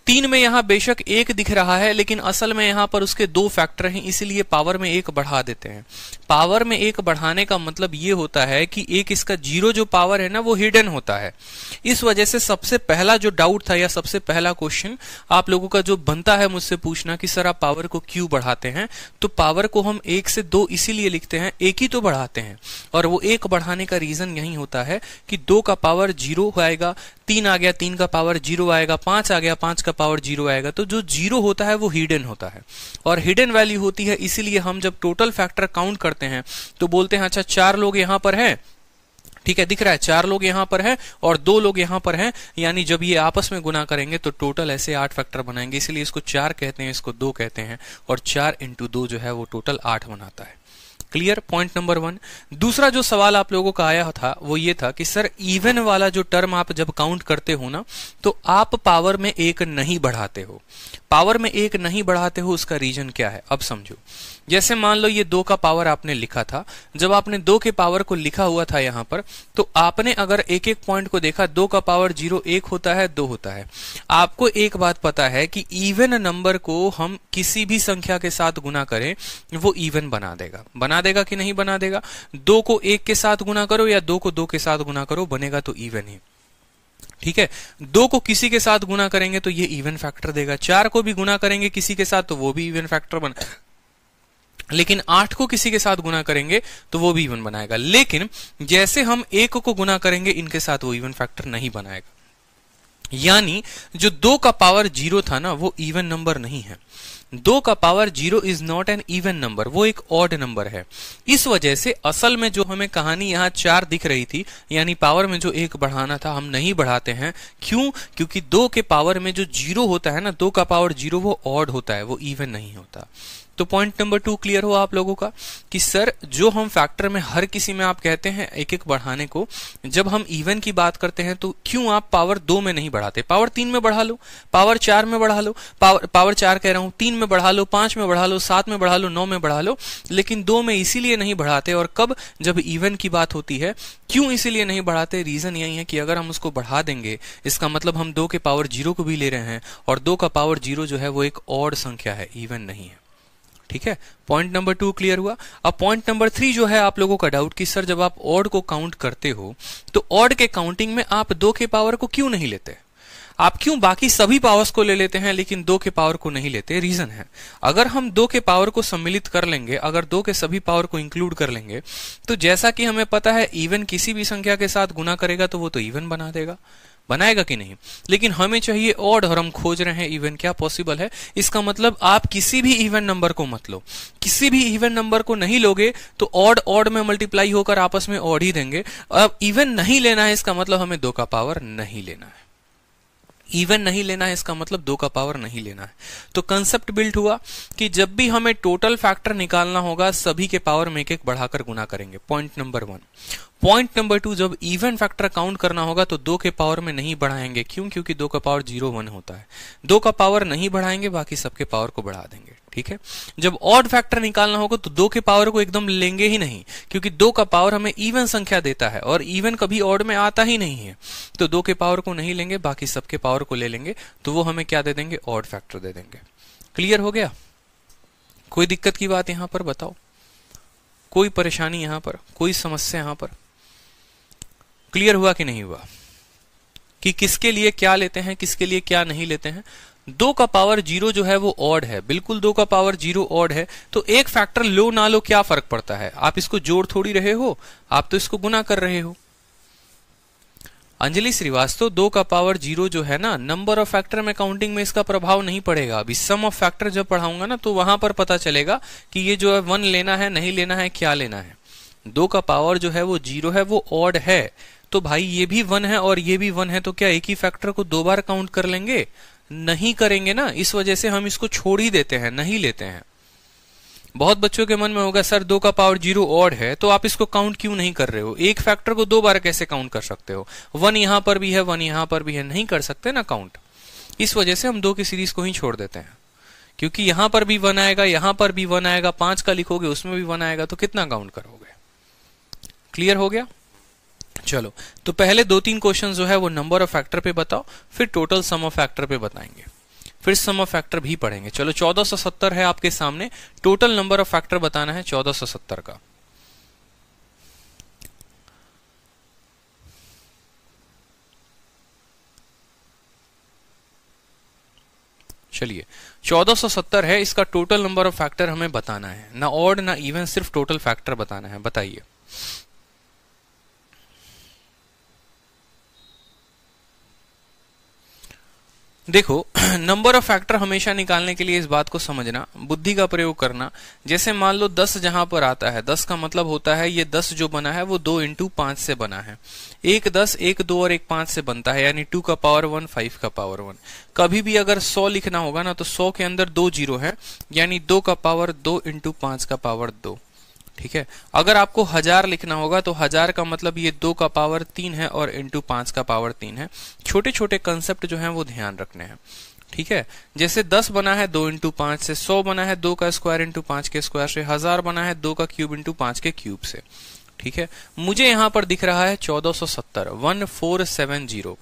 3 में यहां बेशक 1 दिख रहा है, लेकिन असल में यहां पर उसके 2 फैक्टर हैं, इसलिए पावर में 1 बढ़ा देते हैं। पावर में 1 बढ़ाने का मतलब ये होता है कि एक इसका 0 जो पावर है ना वो हिडन होता है। इस वजह से सबसे पहला जो डाउट था या सबसे पहला क्वेश्चन आप लोगों का जो बनता है मुझसे पूछना कि सर आप पावर को क्यों बढ़ाते हैं? तो पावर को हम 1 से 2 इसीलिए लिखते हैं, 1 ही तो बढ़ाते हैं। और वो 1 बढ़ाने का रीजन यही होता है कि 2 का पावर 0 आएगा, 3 आ गया, 3 का पावर 0 आएगा, 5 आ गया, 5 का पावर 0 आएगा। तो जो 0 होता है वो हिडन होता है, और हिडन वैल्यू होती है, इसीलिए हम जब टोटल फैक्टर काउंट करते हैं तो बोलते हैं अच्छा 4 लोग यहां पर हैं, ठीक है, दिख रहा है 4 लोग यहां पर हैं और 2 लोग यहां पर हैं, यानी जब ये आपस में गुना करेंगे तो टोटल ऐसे 8 फैक्टर बनाएंगे, इसलिए इसको 4 कहते हैं, इसको 2 कहते हैं, और 4 इंटू 2 जो है वो टोटल 8 बनाता है। Clear, point number 1। दूसरा जो सवाल आप लोगों का आया था वो ये था कि सर इवन वाला जो टर्म आप जब काउंट करते हो ना तो आप पावर में 1 नहीं बढ़ाते हो। पावर में 1 नहीं बढ़ाते हो, उसका रीजन क्या है अब समझो। जैसे मान लो ये 2 का पावर आपने लिखा था, जब आपने 2 के पावर को लिखा हुआ था यहां पर, तो आपने अगर एक एक पॉइंट को देखा, 2 का पावर 0 1 होता है, 2 होता है। आपको एक बात पता है कि इवन नंबर को हम किसी भी संख्या के साथ गुना करें वो इवन बना देगा कि नहीं बना देगा। 2 को 1 के साथ गुना करो या 2 को 2 के साथ गुना करो, बनेगा तो इवन ही। ठीक है, 2 को किसी के साथ गुना करेंगे तो ये इवन फैक्टर देगा, 4 को भी गुना करेंगे किसी के साथ तो वो भी इवन फैक्टर बना, लेकिन 8 को किसी के साथ गुना करेंगे तो वो भी इवन बनाएगा। लेकिन जैसे हम 1 को गुना करेंगे इनके साथ वो इवन फैक्टर नहीं बनाएगा। यानी जो 2 का पावर 0 था ना वो इवन नंबर नहीं है। 2 का power 0 is not an even number, वो एक ऑड नंबर है। इस वजह से असल में जो हमें कहानी यहां 4 दिख रही थी, यानी पावर में जो 1 बढ़ाना था, हम नहीं बढ़ाते हैं। क्यों? क्योंकि 2 के पावर में जो 0 होता है ना, 2 का पावर 0 वो ऑड होता है, वो इवन नहीं होता। तो पॉइंट नंबर 2 क्लियर हुआ आप लोगों का कि सर जो हम फैक्टर में हर किसी में आप कहते हैं एक एक बढ़ाने को, जब हम इवन की बात करते हैं तो क्यों आप पावर 2 में नहीं बढ़ाते? पावर 3 में बढ़ा लो, पावर 4 में बढ़ा लो, पावर 4 कह रहा हूं, 3 में बढ़ा लो, 5 में बढ़ा लो, 7 में बढ़ा लो, 9 में बढ़ा लो, लेकिन 2 में इसीलिए नहीं बढ़ाते। और कब? जब इवन की बात होती है। क्यों इसीलिए नहीं बढ़ाते? रीजन यही है कि अगर हम उसको बढ़ा देंगे इसका मतलब हम 2 के पावर 0 को भी ले रहे हैं, और 2 का पावर 0 जो है वो एक ऑड संख्या है, इवन नहीं है। ठीक है, पॉइंट नंबर 2 क्लियर हुआ। अब पॉइंट नंबर 3 जो है आप लोगों का डाउट कि सर जब आप ऑड को काउंट करते हो तो ऑड के काउंटिंग में आप 2 के पावर को क्यों नहीं लेते? आप क्यों बाकी सभी पावर्स को ले लेते हैं लेकिन 2 के पावर को नहीं लेते? रीजन है, अगर हम 2 के पावर को सम्मिलित कर लेंगे, अगर 2 के सभी पावर को इंक्लूड कर लेंगे, तो जैसा कि हमें पता है इवन किसी भी संख्या के साथ गुना करेगा तो वो तो इवन बना देगा, बनाएगा कि नहीं? लेकिन हमें चाहिए ऑड और हम खोज रहे हैं इवन। क्या पॉसिबल है? इसका मतलब आप किसी भी इवन नंबर को मत लो, किसी भी इवन नंबर को नहीं लोगे तो ऑड ऑड में मल्टीप्लाई होकर आपस में ऑड ही देंगे। अब इवन नहीं लेना है इसका मतलब हमें 2 का पावर नहीं लेना है, इवन नहीं लेना है इसका मतलब 2 का पावर नहीं लेना है। तो कंसेप्ट बिल्ड हुआ कि जब भी हमें टोटल फैक्टर निकालना होगा सभी के पावर में एक एक बढ़ाकर गुना करेंगे, पॉइंट नंबर 1। पॉइंट नंबर 2, जब इवन फैक्टर काउंट करना होगा तो 2 के पावर में नहीं बढ़ाएंगे। क्यों? क्योंकि 2 का पावर 0 1 होता है। 2 का पावर नहीं बढ़ाएंगे, बाकी सबके पावर को बढ़ा देंगे। ठीक है, जब ऑड फैक्टर निकालना होगा तो 2 के पावर को एकदम लेंगे ही नहीं, क्योंकि 2 का पावर हमें इवन संख्या देता है और इवन कभी ऑड में आता ही नहीं है। तो 2 के पावर को नहीं लेंगे, बाकी सबके पावर को ले लेंगे, तो वो हमें क्या दे देंगे? ऑड फैक्टर दे देंगे। क्लियर हो गया? कोई दिक्कत की बात यहां पर बताओ? कोई परेशानी यहां पर, कोई समस्या यहां पर? क्लियर हुआ कि नहीं हुआ कि किसके लिए क्या लेते हैं, किसके लिए क्या नहीं लेते हैं? 2 का पावर 0 जो है वो ऑड है, बिल्कुल 2 का पावर 0 ऑड है, तो एक फैक्टर लो ना लो क्या फर्क पड़ता है? आप इसको जोड़ थोड़ी रहे हो, आप तो इसको गुना कर रहे हो। अंजलि श्रीवास्तव, 2 का पावर 0 जो है ना, नंबर ऑफ फैक्टर में काउंटिंग में इसका प्रभाव नहीं पड़ेगा। अभी सम ऑफ फैक्टर जब पढ़ाऊंगा ना तो वहां पर पता चलेगा कि ये जो है 1 लेना है, नहीं लेना है, क्या लेना है। 2 का पावर जो है वो 0 है, वो ऑड है, तो भाई ये भी 1 है और ये भी 1 है, तो क्या एक ही फैक्टर को 2 बार काउंट कर लेंगे? नहीं करेंगे ना, इस वजह से हम इसको छोड़ ही देते हैं, नहीं लेते हैं। बहुत बच्चों के मन में होगा सर 2 का पावर 0 ऑड है तो आप इसको काउंट क्यों नहीं कर रहे हो? एक फैक्टर को 2 बार कैसे काउंट कर सकते हो? 1 यहां पर भी है, 1 यहां पर भी है, नहीं कर सकते ना काउंट। इस वजह से हम 2 की सीरीज को ही छोड़ देते हैं, क्योंकि यहां पर भी 1 आएगा, यहां पर भी 1 आएगा, 5 का लिखोगे उसमें भी 1 आएगा, तो कितना काउंट करोगे? क्लियर हो गया? चलो, तो पहले 2-3 क्वेश्चन जो है वो नंबर ऑफ फैक्टर पे बताओ, फिर टोटल सम ऑफ फैक्टर पे बताएंगे, फिर सम ऑफ फैक्टर भी पढ़ेंगे। चलो, 1470 है आपके सामने, टोटल नंबर ऑफ फैक्टर बताना है 1470 का। चलिए, 1470 है, इसका टोटल नंबर ऑफ फैक्टर हमें बताना है, ना ऑड ना इवन, सिर्फ टोटल फैक्टर बताना है। बताइए। देखो नंबर ऑफ फैक्टर हमेशा निकालने के लिए इस बात को समझना, बुद्धि का प्रयोग करना। जैसे मान लो 10 जहां पर आता है, 10 का मतलब होता है ये 10 जो बना है वो 2 इंटू 5 से बना है। एक 10, एक 2 और एक 5 से बनता है, यानी 2 का पावर 1, 5 का पावर 1। कभी भी अगर 100 लिखना होगा ना तो 100 के अंदर 2 जीरो है, यानी 2 का पावर 2 इंटू 5 का पावर 2। ठीक है। अगर आपको 1000 लिखना होगा तो 1000 का मतलब ये 2 का पावर 3 है और इंटू 5 का पावर 3 है। छोटे छोटे कंसेप्ट जो हैं वो ध्यान रखने हैं। ठीक है। जैसे 10 बना है 2 इंटू 5 से, 100 बना है 2 का स्क्वायर इंटू 5 के स्क्वायर से, 1000 बना है 2 का क्यूब इंटू 5 के क्यूब से। ठीक है। मुझे यहां पर दिख रहा है 1470, 1470।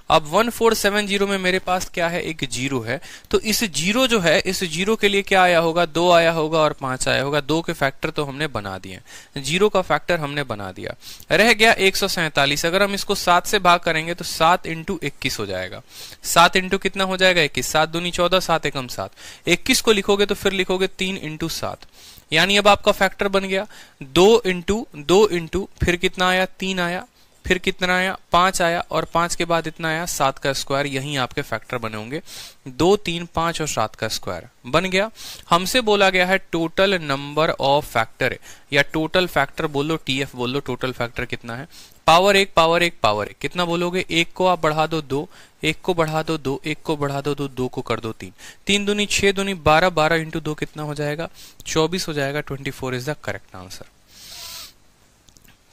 अब 1470 में मेरे पास क्या है, एक जीरो है। तो इस जीरो जो है, इस जीरो के लिए क्या आया होगा, 2 आया होगा और 5 आया होगा। 2 के फैक्टर तो हमने बना दिए, जीरो का फैक्टर हमने बना दिया। रह गया 147। अगर हम इसको 7 से भाग करेंगे तो 7 इंटू 21 हो जाएगा। 7 इंटू कितना हो जाएगा, 21। 7 दूनी 14, 7 एकम 7। 21 को लिखोगे तो फिर लिखोगे 3 इंटू 7, यानी अब आपका फैक्टर बन गया 2 इंटू फिर कितना आया, 3 आया, फिर कितना आया, 5 आया, और 5 के बाद इतना आया 7 का स्क्वायर। यही आपके फैक्टर बने होंगे, 2, 3, 5 और 7 का स्क्वायर बन गया। हमसे बोला गया है टोटल नंबर ऑफ फैक्टर, या टोटल फैक्टर बोल लो, टीएफ बोल लो। टोटल फैक्टर कितना है, पावर 1 पावर 1 पावर 1। कितना बोलोगे, 1 को आप बढ़ा दो 2, 1 को बढ़ा दो 2, 1 को बढ़ा दो 2, 2 को कर दो 3, 3 दूनी 6 दूनी 12, 12 इंटू 2 कितना हो जाएगा, 24 हो जाएगा। 24 is the correct answer.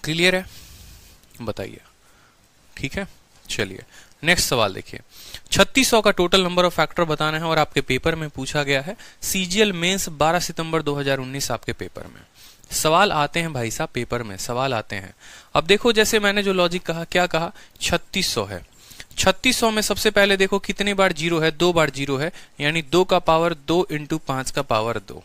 Clear है, बताइए। ठीक है, चलिए नेक्स्ट सवाल देखिए। 3600 का टोटल नंबर ऑफ फैक्टर बताना है और आपके पेपर में पूछा गया है। सीजीएल मेंस 12 सितंबर 2019 आपके पेपर में सवाल आते हैं भाई साहब, पेपर में सवाल आते हैं। अब देखो, जैसे मैंने जो लॉजिक कहा, क्या कहा, 3600 है। 3600 में सबसे पहले देखो कितने बार जीरो है, 2 बार जीरो है, यानी 2 का पावर 2 इंटू 5 का पावर 2।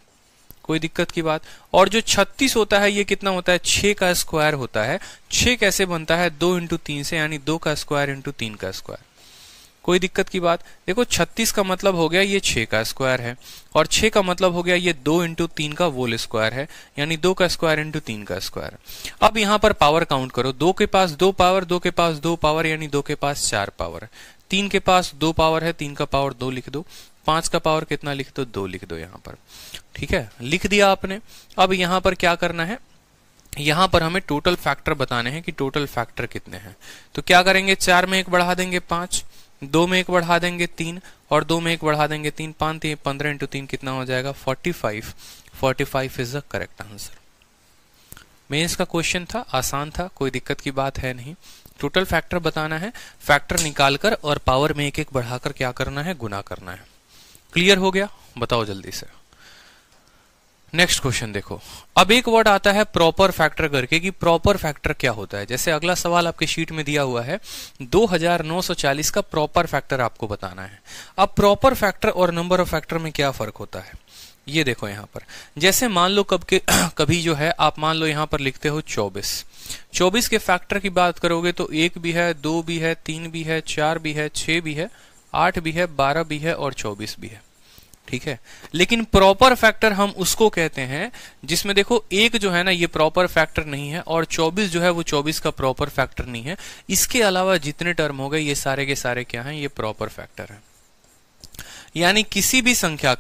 कोई दिक्कत की बात। और जो 36 होता है ये कितना होता है, 6 का स्क्वायर होता है। 6 कैसे बनता है, 2 इंटू 3 से, यानी 2 का स्क्वायर इंटू 3 का स्क्वायर। कोई दिक्कत की बात। देखो 36 का मतलब हो गया ये 6 का स्क्वायर है, और 6 का मतलब हो गया ये 2 इंटू 3 का होल स्क्वायर है, यानी 2 का स्क्वायर इंटू 3 का स्क्वायर। अब यहां पर पावर काउंट करो, 2 के पास 2 पावर, 2 के पास 2 पावर, यानी 2 के पास 4 पावर। 3 के पास 2 पावर है, 3 का पावर 2 लिख दो। 5 का पावर कितना लिख दो, 2 लिख दो यहां पर। ठीक है, लिख दिया आपने। अब यहां पर क्या करना है, यहां पर हमें टोटल फैक्टर बताने हैं कि टोटल फैक्टर कितने हैं। तो क्या करेंगे, 4 में 1 बढ़ा देंगे 5, 2 में 1 बढ़ा देंगे 3, और 2 में 1 बढ़ा देंगे 3, 5 3 15 इंटू 3 कितना हो जाएगा, 45। 45 is the correct answer. Mains का क्वेश्चन था, आसान था, कोई दिक्कत की बात है नहीं। टोटल फैक्टर बताना है, फैक्टर निकालकर और पावर में 1 1 बढ़ाकर क्या करना है, गुना करना है। क्लियर हो गया, बताओ जल्दी से। नेक्स्ट क्वेश्चन देखो। अब एक वर्ड आता है प्रॉपर फैक्टर करके, कि प्रॉपर फैक्टर क्या होता है। जैसे अगला सवाल आपके शीट में दिया हुआ है, 2940 का प्रॉपर फैक्टर आपको बताना है। अब प्रॉपर फैक्टर और नंबर ऑफ फैक्टर में क्या फर्क होता है, ये देखो यहां पर। जैसे मान लो कभी जो है, आप मान लो यहां पर लिखते हो 24। 24 के फैक्टर की बात करोगे तो 1 भी है, 2 भी है, 3 भी है, 4 भी है, 6 भी है, 8 भी है, 12 भी है और 24 भी है। ठीक है। लेकिन प्रॉपर फैक्टर हम उसको कहते हैं जिसमें देखो 1 जो है ना ये प्रॉपर फैक्टर नहीं है, और 24 जो है वो 24 का प्रॉपर फैक्टर नहीं है। इसके अलावा जितने टर्म हो गए ये सारे के सारे क्या हैं, ये प्रॉपर फैक्टर है। यानी किसी भी संख्या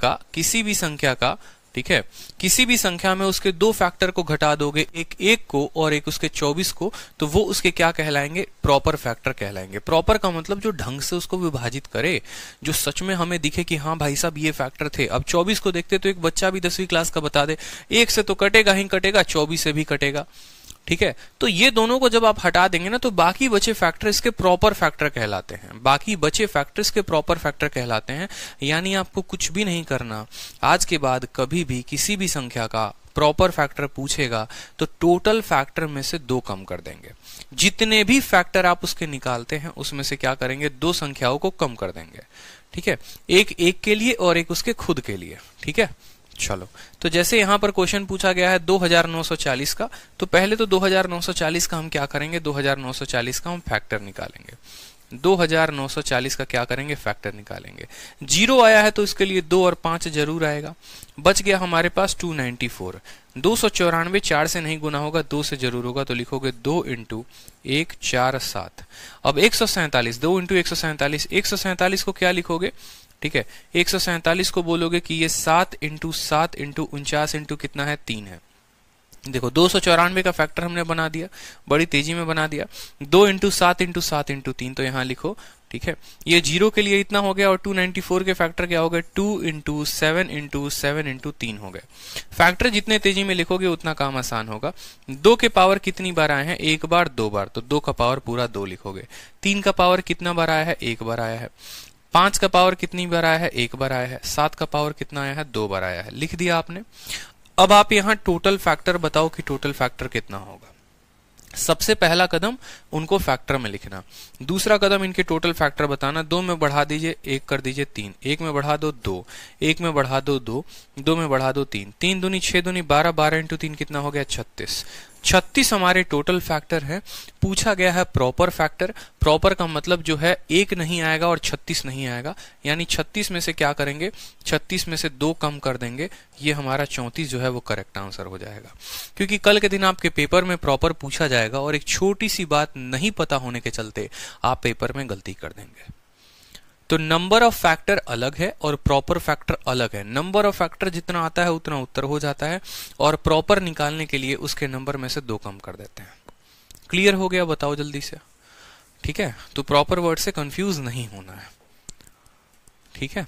का ठीक है, किसी भी संख्या में उसके 2 फैक्टर को घटा दोगे, एक 1 को और एक उसके 24 को, तो वो उसके क्या कहलाएंगे, प्रॉपर फैक्टर कहलाएंगे। प्रॉपर का मतलब जो ढंग से उसको विभाजित करे, जो सच में हमें दिखे कि हाँ भाई साहब ये फैक्टर थे। अब 24 को देखते तो एक बच्चा भी 10वीं क्लास का बता दे, 1 से तो कटेगा ही कटेगा, 24 से भी कटेगा। ठीक है, तो ये दोनों को जब आप हटा देंगे ना तो बाकी बचे फैक्टर इसके प्रॉपर फैक्टर कहलाते हैं। बाकी बचे फैक्टर्स के प्रॉपर फैक्टर कहलाते हैं। यानी आपको कुछ भी नहीं करना, आज के बाद कभी भी किसी भी संख्या का प्रॉपर फैक्टर पूछेगा तो टोटल फैक्टर में से 2 कम कर देंगे। जितने भी फैक्टर आप उसके निकालते हैं उसमें से क्या करेंगे, 2 संख्याओं को कम कर देंगे। ठीक है, एक 1 के लिए और एक उसके खुद के लिए। ठीक है, चलो। तो जैसे यहां पर क्वेश्चन पूछा गया है 2940 का, तो पहले तो 2940 का हम क्या करेंगे, 2940 का हम फैक्टर निकालेंगे। 2940 का क्या करेंगे, फैक्टर निकालेंगे। 0 आया है तो इसके लिए 2 और 5 जरूर आएगा। बच गया हमारे पास 294। 294 4 से नहीं गुना होगा, 2 से जरूर होगा, तो लिखोगे 2 इंटू 1 4 7। अब 147, 2 इंटू 147, 147 को क्या लिखोगे, ठीक है, 147 को बोलोगे कि ये 7 इंटू 7 इंटू 49 इंटू कितना है, 3 है। देखो 294 का फैक्टर हमने बना दिया, बड़ी तेजी में बना दिया। 2 इंटू 7 इंटू 7 इंटू 3, तो यहां लिखो, ठीक है। ये 0 के लिए इतना हो गया, और 294 के फैक्टर क्या हो गए, 2 इंटू 7 इंटू 7 इंटू 3 हो गए। फैक्टर जितने तेजी में लिखोगे उतना काम आसान होगा। 2 के पावर कितनी बार आए हैं, एक बार, 2 बार, तो 2 का पावर पूरा 2 लिखोगे। 3 का पावर कितना बार आया है, एक बार आया है। 5 का पावर कितनी बार आया है, एक बार आया है। 7 का पावर कितना आया है, 2 बार आया है। लिख दिया आपने। अब आप यहां टोटल फैक्टर बताओ कि टोटल फैक्टर कितना होगा। सबसे पहला कदम उनको फैक्टर में लिखना, दूसरा कदम इनके टोटल फैक्टर बताना। 2 में बढ़ा दीजिए 1 कर दीजिए 3, 1 में बढ़ा दो 2, 1 में बढ़ा दो 2, 2 में बढ़ा दो 3, 3 दूनी 6 दूनी 12, 12 इंटू 3 कितना हो गया, 36। 36 हमारे टोटल फैक्टर है। पूछा गया है प्रॉपर फैक्टर। प्रॉपर का मतलब जो है 1 नहीं आएगा और 36 नहीं आएगा, यानी 36 में से क्या करेंगे, 36 में से 2 कम कर देंगे, ये हमारा 34 जो है वो करेक्ट आंसर हो जाएगा। क्योंकि कल के दिन आपके पेपर में प्रॉपर पूछा जाएगा और एक छोटी सी बात नहीं पता होने के चलते आप पेपर में गलती कर देंगे। तो नंबर ऑफ फैक्टर अलग है और प्रॉपर फैक्टर अलग है। नंबर ऑफ फैक्टर जितना आता है उतना उत्तर हो जाता है, और प्रॉपर निकालने के लिए उसके नंबर में से 2 कम कर देते हैं। क्लियर हो गया, बताओ जल्दी से, ठीक है। तो प्रॉपर वर्ड से कंफ्यूज नहीं होना है, ठीक है।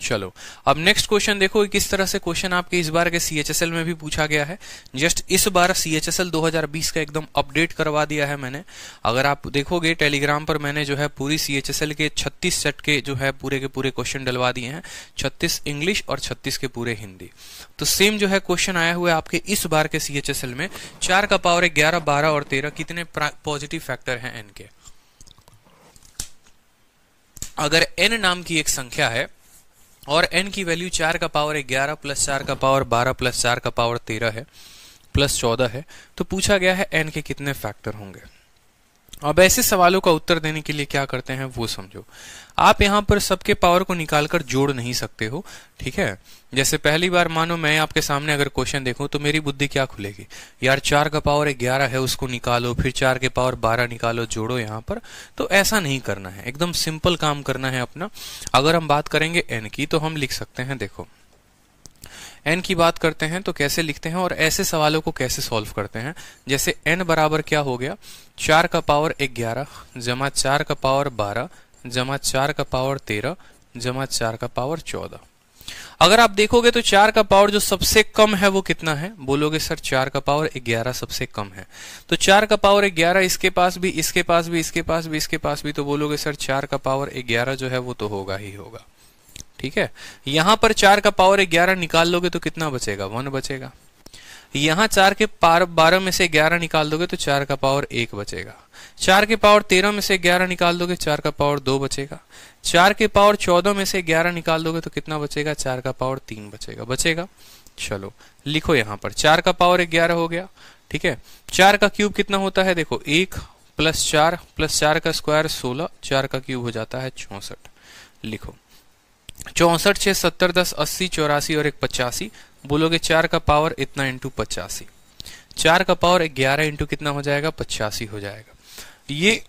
चलो अब नेक्स्ट क्वेश्चन देखो, किस तरह से क्वेश्चन आपके इस बार के सीएचएसएल में भी पूछा गया है। जस्ट इस बार सीएचएसएल 2020 का एकदम अपडेट करवा दिया है मैंने। अगर आप देखोगे टेलीग्राम पर मैंने जो है पूरी सीएचएसएल के 36 सेट के जो है पूरे के पूरे क्वेश्चन डलवा दिए हैं, 36 इंग्लिश और 36 के पूरे हिंदी। तो सेम जो है क्वेश्चन आया हुआ है आपके इस बार के सीएचएसएल में। 4 का पावर 11, 12 और 13 कितने पॉजिटिव फैक्टर हैं एन के। अगर एन नाम की एक संख्या है और n की वैल्यू 4 का पावर 11 प्लस 4 का पावर 12 प्लस 4 का पावर 13 है प्लस 14 है, तो पूछा गया है n के कितने फैक्टर होंगे। अब ऐसे सवालों का उत्तर देने के लिए क्या करते हैं वो समझो। आप यहां पर सबके पावर को निकालकर जोड़ नहीं सकते हो, ठीक है। जैसे पहली बार मानो मैं आपके सामने अगर क्वेश्चन देखूं तो मेरी बुद्धि क्या खुलेगी, यार 4 का पावर 11 है उसको निकालो, फिर 4 के पावर 12 निकालो, जोड़ो यहां पर। तो ऐसा नहीं करना है, एकदम सिंपल काम करना है अपना। अगर हम बात करेंगे n की तो हम लिख सकते हैं, देखो n की बात करते हैं तो कैसे लिखते हैं और ऐसे सवालों को कैसे सॉल्व करते हैं। जैसे n बराबर क्या हो गया, 4 का पावर 11 जमा 4 का पावर 12 जमा 4 का पावर 13 जमा 4 का पावर 14। अगर आप देखोगे तो 4 का पावर जो सबसे कम है वो कितना है, बोलोगे सर 4 का पावर 11 सबसे कम है। तो 4 का पावर 11 इसके पास भी, इसके पास भी, इसके पास भी, इसके पास भी, तो बोलोगे सर 4 का पावर 11 जो है वो तो होगा ही होगा, ठीक है। यहां पर 4 का पावर 11 निकाल लोगे तो कितना बचेगा, 1 बचेगा। यहां 4 के पावर 12 में से 11 निकाल दोगे तो 4 का पावर 1 बचेगा। 4 के पावर 13 में से 11 निकाल दोगे 4 का पावर 2 बचेगा। 4 के पावर 14 में से 11 निकाल दोगे तो कितना बचेगा, 4 का पावर 3 बचेगा। चलो लिखो यहां पर 4 का पावर 11 हो गया, ठीक है। 4 का क्यूब कितना होता है, देखो 1 प्लस 4 का स्क्वायर 16, 4 का क्यूब हो जाता है 64। लिखो 64 6 70 10 80 84 और 1 85। बोलोगे 4 का पावर इतना इंटू 85। 4 का पावर 11 इंटू कितना हो जाएगा, 85 हो जाएगा। ये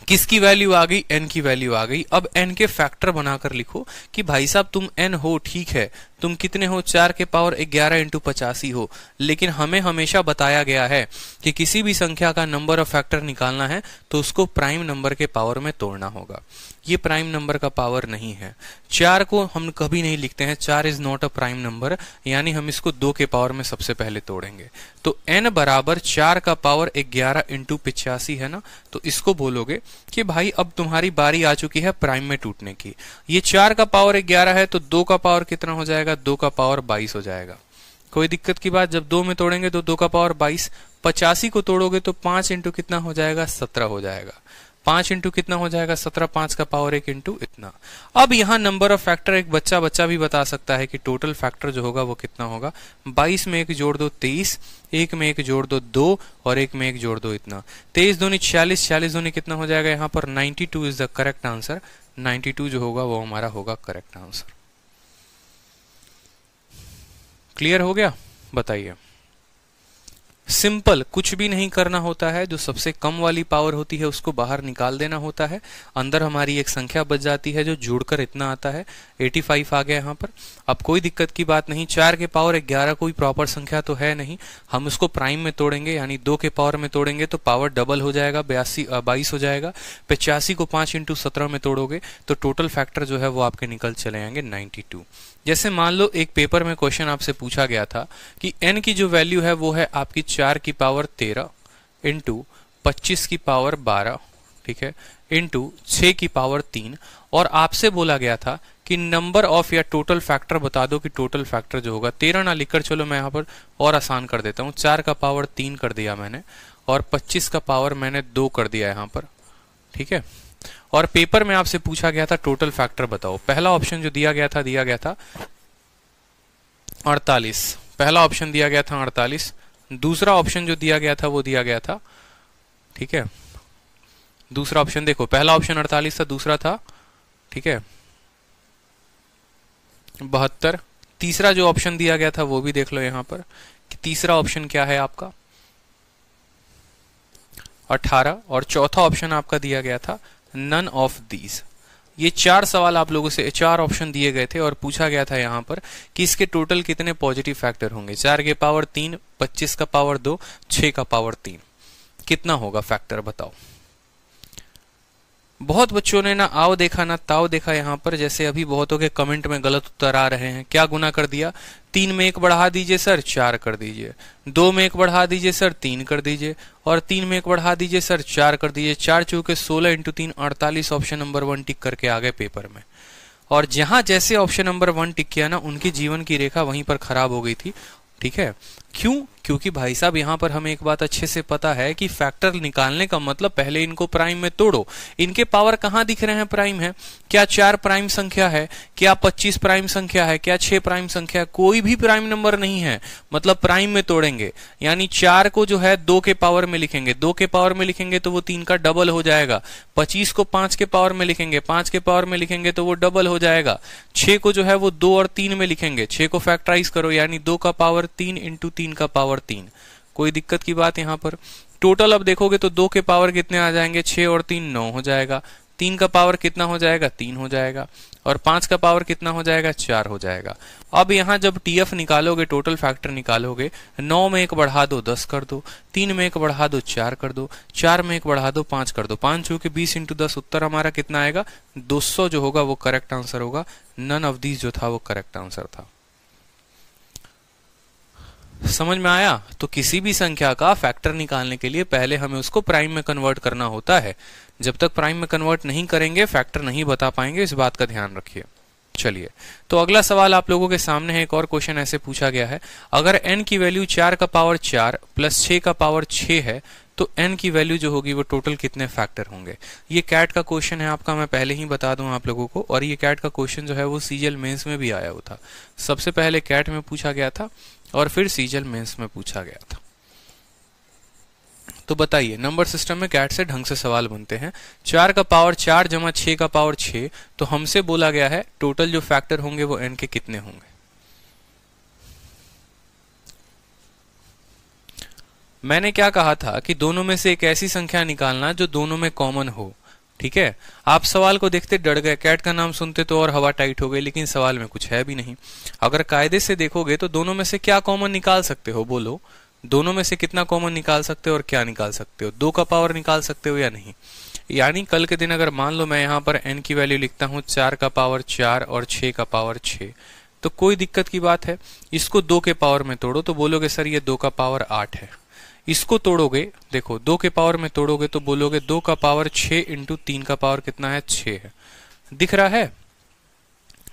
किसकी वैल्यू आ गई, n की वैल्यू आ गई। अब n के फैक्टर बनाकर लिखो कि भाई साहब तुम n हो, ठीक है, तुम कितने हो, 4 के पावर 11 इंटू 85 हो, लेकिन हमें हमेशा बताया गया है कि किसी भी संख्या का नंबर ऑफ फैक्टर निकालना है तो उसको प्राइम नंबर के पावर में तोड़ना होगा। ये प्राइम नंबर का पावर नहीं है। 4 को हम कभी नहीं लिखते हैं, 4 is not a prime number, यानी हम इसको 2 के पावर में सबसे पहले तोड़ेंगे। तो n बराबर 4 का पावर 11 इंटू 85 है ना, तो इसको बोलोगे कि भाई अब तुम्हारी बारी आ चुकी है प्राइम में टूटने की। ये 4 का पावर 11 है तो 2 का पावर कितना हो जाएगा, 2 का पावर 22 हो जाएगा। कोई दिक्कत की बात, जब 2 में तोड़ेंगे तो 2 का पावर 22। 85 को तोड़ोगे तो 5 इंटू कितना हो जाएगा, 17 हो जाएगा। 5 इंटू कितना हो जाएगा 17, 5 का पावर 1 इंटू इतना। अब यहाँ नंबर ऑफ फैक्टर एक बच्चा भी बता सकता है कि टोटल फैक्टर जो होगा वो कितना होगा। 22 में 1 जोड़ दो 23, 1 में 1 जोड़ दो 2 और 1 में 1 जोड़ दो इतना। 23 दूनी 46, 46 दूनी कितना हो जाएगा यहाँ पर 92 इज द करेक्ट आंसर। 92 जो होगा वो हमारा होगा करेक्ट आंसर। क्लियर हो गया? बताइए। सिंपल, कुछ भी नहीं करना होता है, जो सबसे कम वाली पावर होती है उसको बाहर निकाल देना होता है, अंदर हमारी एक संख्या बच जाती है जो जुड़कर इतना आता है। 85 आ गया यहाँ पर। अब कोई दिक्कत की बात नहीं, 4 के पावर 11 कोई प्रॉपर संख्या तो है नहीं, हम उसको प्राइम में तोड़ेंगे यानी 2 के पावर में तोड़ेंगे तो पावर डबल हो जाएगा, 22 हो जाएगा। 85 को 5 इंटू 17 में तोड़ोगे तो टोटल फैक्टर जो है वो आपके निकल चले आएंगे 92। जैसे मान लो एक पेपर में क्वेश्चन आपसे पूछा गया था कि n की जो वैल्यू है वो है आपकी 4 की पावर 13 इंटू 25 की पावर 12, ठीक है, इंटू 6 की पावर 3, और आपसे बोला गया था कि नंबर ऑफ या टोटल फैक्टर बता दो कि टोटल फैक्टर जो होगा 13 ना लिखकर, चलो मैं यहाँ पर और आसान कर देता हूँ, 4 का पावर 3 कर दिया मैंने और 25 का पावर मैंने 2 कर दिया यहाँ पर, ठीक है। और पेपर में आपसे पूछा गया था टोटल फैक्टर बताओ। पहला ऑप्शन जो दिया गया था 48, पहला ऑप्शन दिया गया था 48, दूसरा ऑप्शन जो दिया गया था वो दिया गया था, ठीक है, दूसरा ऑप्शन देखो, पहला ऑप्शन 48 था, दूसरा था, ठीक है, 72। तीसरा जो ऑप्शन दिया गया था वो भी देख लो यहां पर कि तीसरा ऑप्शन क्या है आपका 18, और चौथा ऑप्शन आपका दिया गया था नन ऑफ दीज। ये 4 सवाल आप लोगों से 4 ऑप्शन दिए गए थे और पूछा गया था यहां पर कि इसके टोटल कितने पॉजिटिव फैक्टर होंगे। 4 के पावर 3, 25 का पावर 2, 6 का पावर 3, कितना होगा फैक्टर बताओ। बहुत बच्चों ने ना आओ देखा ना ताओ देखा यहाँ पर, जैसे अभी बहुतों के कमेंट में गलत उत्तर आ रहे हैं। क्या गुना कर दिया, 3 में 1 बढ़ा दीजिए सर 4 कर दीजिए, 2 में 1 बढ़ा दीजिए सर 3 कर दीजिए, और 3 में 1 बढ़ा दीजिए सर 4 कर दीजिए। 4 चौके 16 इंटू 3 48, ऑप्शन नंबर 1 टिक करके आ गए पेपर में। और जहां जैसे ऑप्शन नंबर 1 टिक किया ना, उनकी जीवन की रेखा वहीं पर खराब हो गई थी, ठीक है। क्यों? क्योंकि भाई साहब यहां पर हमें एक बात अच्छे से पता है कि फैक्टर निकालने का मतलब पहले इनको प्राइम में तोड़ो। इनके पावर कहां दिख रहे हैं, प्राइम है। क्या 4 प्राइम संख्या है, क्या 25 प्राइम संख्या है, क्या 6 प्राइम संख्या है, कोई भी प्राइम नंबर नहीं है, मतलब प्राइम में तोड़ेंगे। यानी 4 को जो है 2 के पावर में लिखेंगे, 2 के पावर में लिखेंगे तो वो 3 का डबल हो जाएगा। 25 को 5 के पावर में लिखेंगे, 5 के पावर में लिखेंगे तो वो डबल हो जाएगा। 6 को जो है वो 2 और 3 में लिखेंगे, 6 को फैक्टराइज करो यानी 2 का पावर 3 इंटू 3 का पावर 3। कोई दिक्कत की बात यहां पर। टोटल अब देखोगे तो 2 के पावर कितने आ जाएंगे, 6 और 3 9 हो जाएगा। 3 का पावर कितना हो जाएगा, 3 हो जाएगा, और 5 का पावर कितना हो जाएगा, 4 हो जाएगा। अब यहां जब टीएफ निकालोगे, टोटल फैक्टर निकालोगे, 9 में 1 बढ़ा दो 10 कर दो, 3 में 1 बढ़ा दो 4 कर दो, 4 में 1 बढ़ा दो 5 कर दो, 5 चौके 20 इंटू 10, उत्तर हमारा कितना आएगा 200 जो होगा वो करेक्ट आंसर होगा। नन ऑफ दीज जो था वो करेक्ट आंसर था। समझ में आया? तो किसी भी संख्या का फैक्टर निकालने के लिए पहले हमें उसको प्राइम में कन्वर्ट करना होता है। जब तक प्राइम में कन्वर्ट नहीं करेंगे फैक्टर नहीं बता पाएंगे, इस बात का ध्यान रखिए। चलिए, तो अगला सवाल आप लोगों के सामने है। एक और क्वेश्चन ऐसे पूछा गया है, अगर n की वैल्यू 4 का पावर 4 प्लस 6 का पावर 6 है तो n की वैल्यू जो होगी वो टोटल कितने फैक्टर होंगे। ये कैट का क्वेश्चन है आपका, मैं पहले ही बता दूं आप लोगों को। और ये कैट का क्वेश्चन जो है वो सीजीएल मेंस में भी आया हुआ था। सबसे पहले कैट में पूछा गया था और फिर सीजीएल मेंस में पूछा गया था। तो बताइए, नंबर सिस्टम में कैट से ढंग से सवाल बनते हैं। 4 का पावर 4 जमा 6 का पावर 6, तो हमसे बोला गया है टोटल जो फैक्टर होंगे वो n के कितने होंगे। मैंने क्या कहा था कि दोनों में से एक ऐसी संख्या निकालना जो दोनों में कॉमन हो, ठीक है। आप सवाल को देखते डर गए, कैट का नाम सुनते तो और हवा टाइट हो गई, लेकिन सवाल में कुछ है भी नहीं। अगर कायदे से देखोगे तो दोनों में से क्या कॉमन निकाल सकते हो, बोलो। दोनों में से कितना कॉमन निकाल सकते हो और क्या निकाल सकते हो, 2 का पावर निकाल सकते हो या नहीं। यानी कल के दिन अगर मान लो मैं यहाँ पर n की वैल्यू लिखता हूँ 4 का पावर 4 और 6 का पावर 6, तो कोई दिक्कत की बात है। इसको 2 के पावर में तोड़ो तो बोलोगे सर ये 2 का पावर 8 है। इसको तोड़ोगे, देखो 2 के पावर में तोड़ोगे तो बोलोगे 2 का पावर 6 इंटू 3 का पावर कितना है, 6 है। दिख रहा है?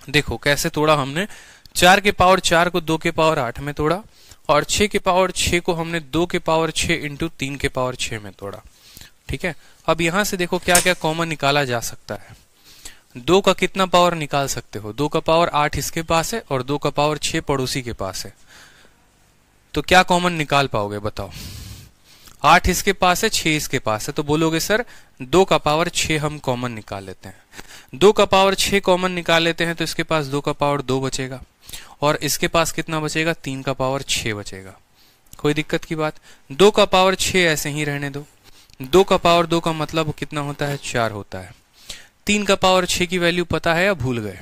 देखो कैसे तोड़ा हमने। 4 के पावर 4 को 2 के पावर 8 में तोड़ा और 6 के पावर 6 को हमने 2 के पावर 6 इंटू 3 के पावर 6 में तोड़ा, ठीक है, अब यहां से देखो क्या क्या कॉमन निकाला जा सकता है। 2 का कितना पावर निकाल सकते हो? 2 का पावर 8 इसके पास है और 2 का पावर 6 पड़ोसी के पास है, तो क्या कॉमन निकाल पाओगे बताओ? 8 इसके पास है, 6 इसके पास है, तो बोलोगे सर 2 का पावर 6 हम कॉमन निकाल लेते हैं। 2 का पावर 6 कॉमन निकाल लेते हैं तो इसके पास 2 का पावर 2 बचेगा और इसके पास कितना बचेगा? 3 का पावर 6 बचेगा। कोई दिक्कत की बात? 2 का पावर 6 ऐसे ही रहने दो। 2 का पावर 2 का मतलब कितना होता है? 4 होता है। 3 का पावर 6 की वैल्यू पता है या भूल गए?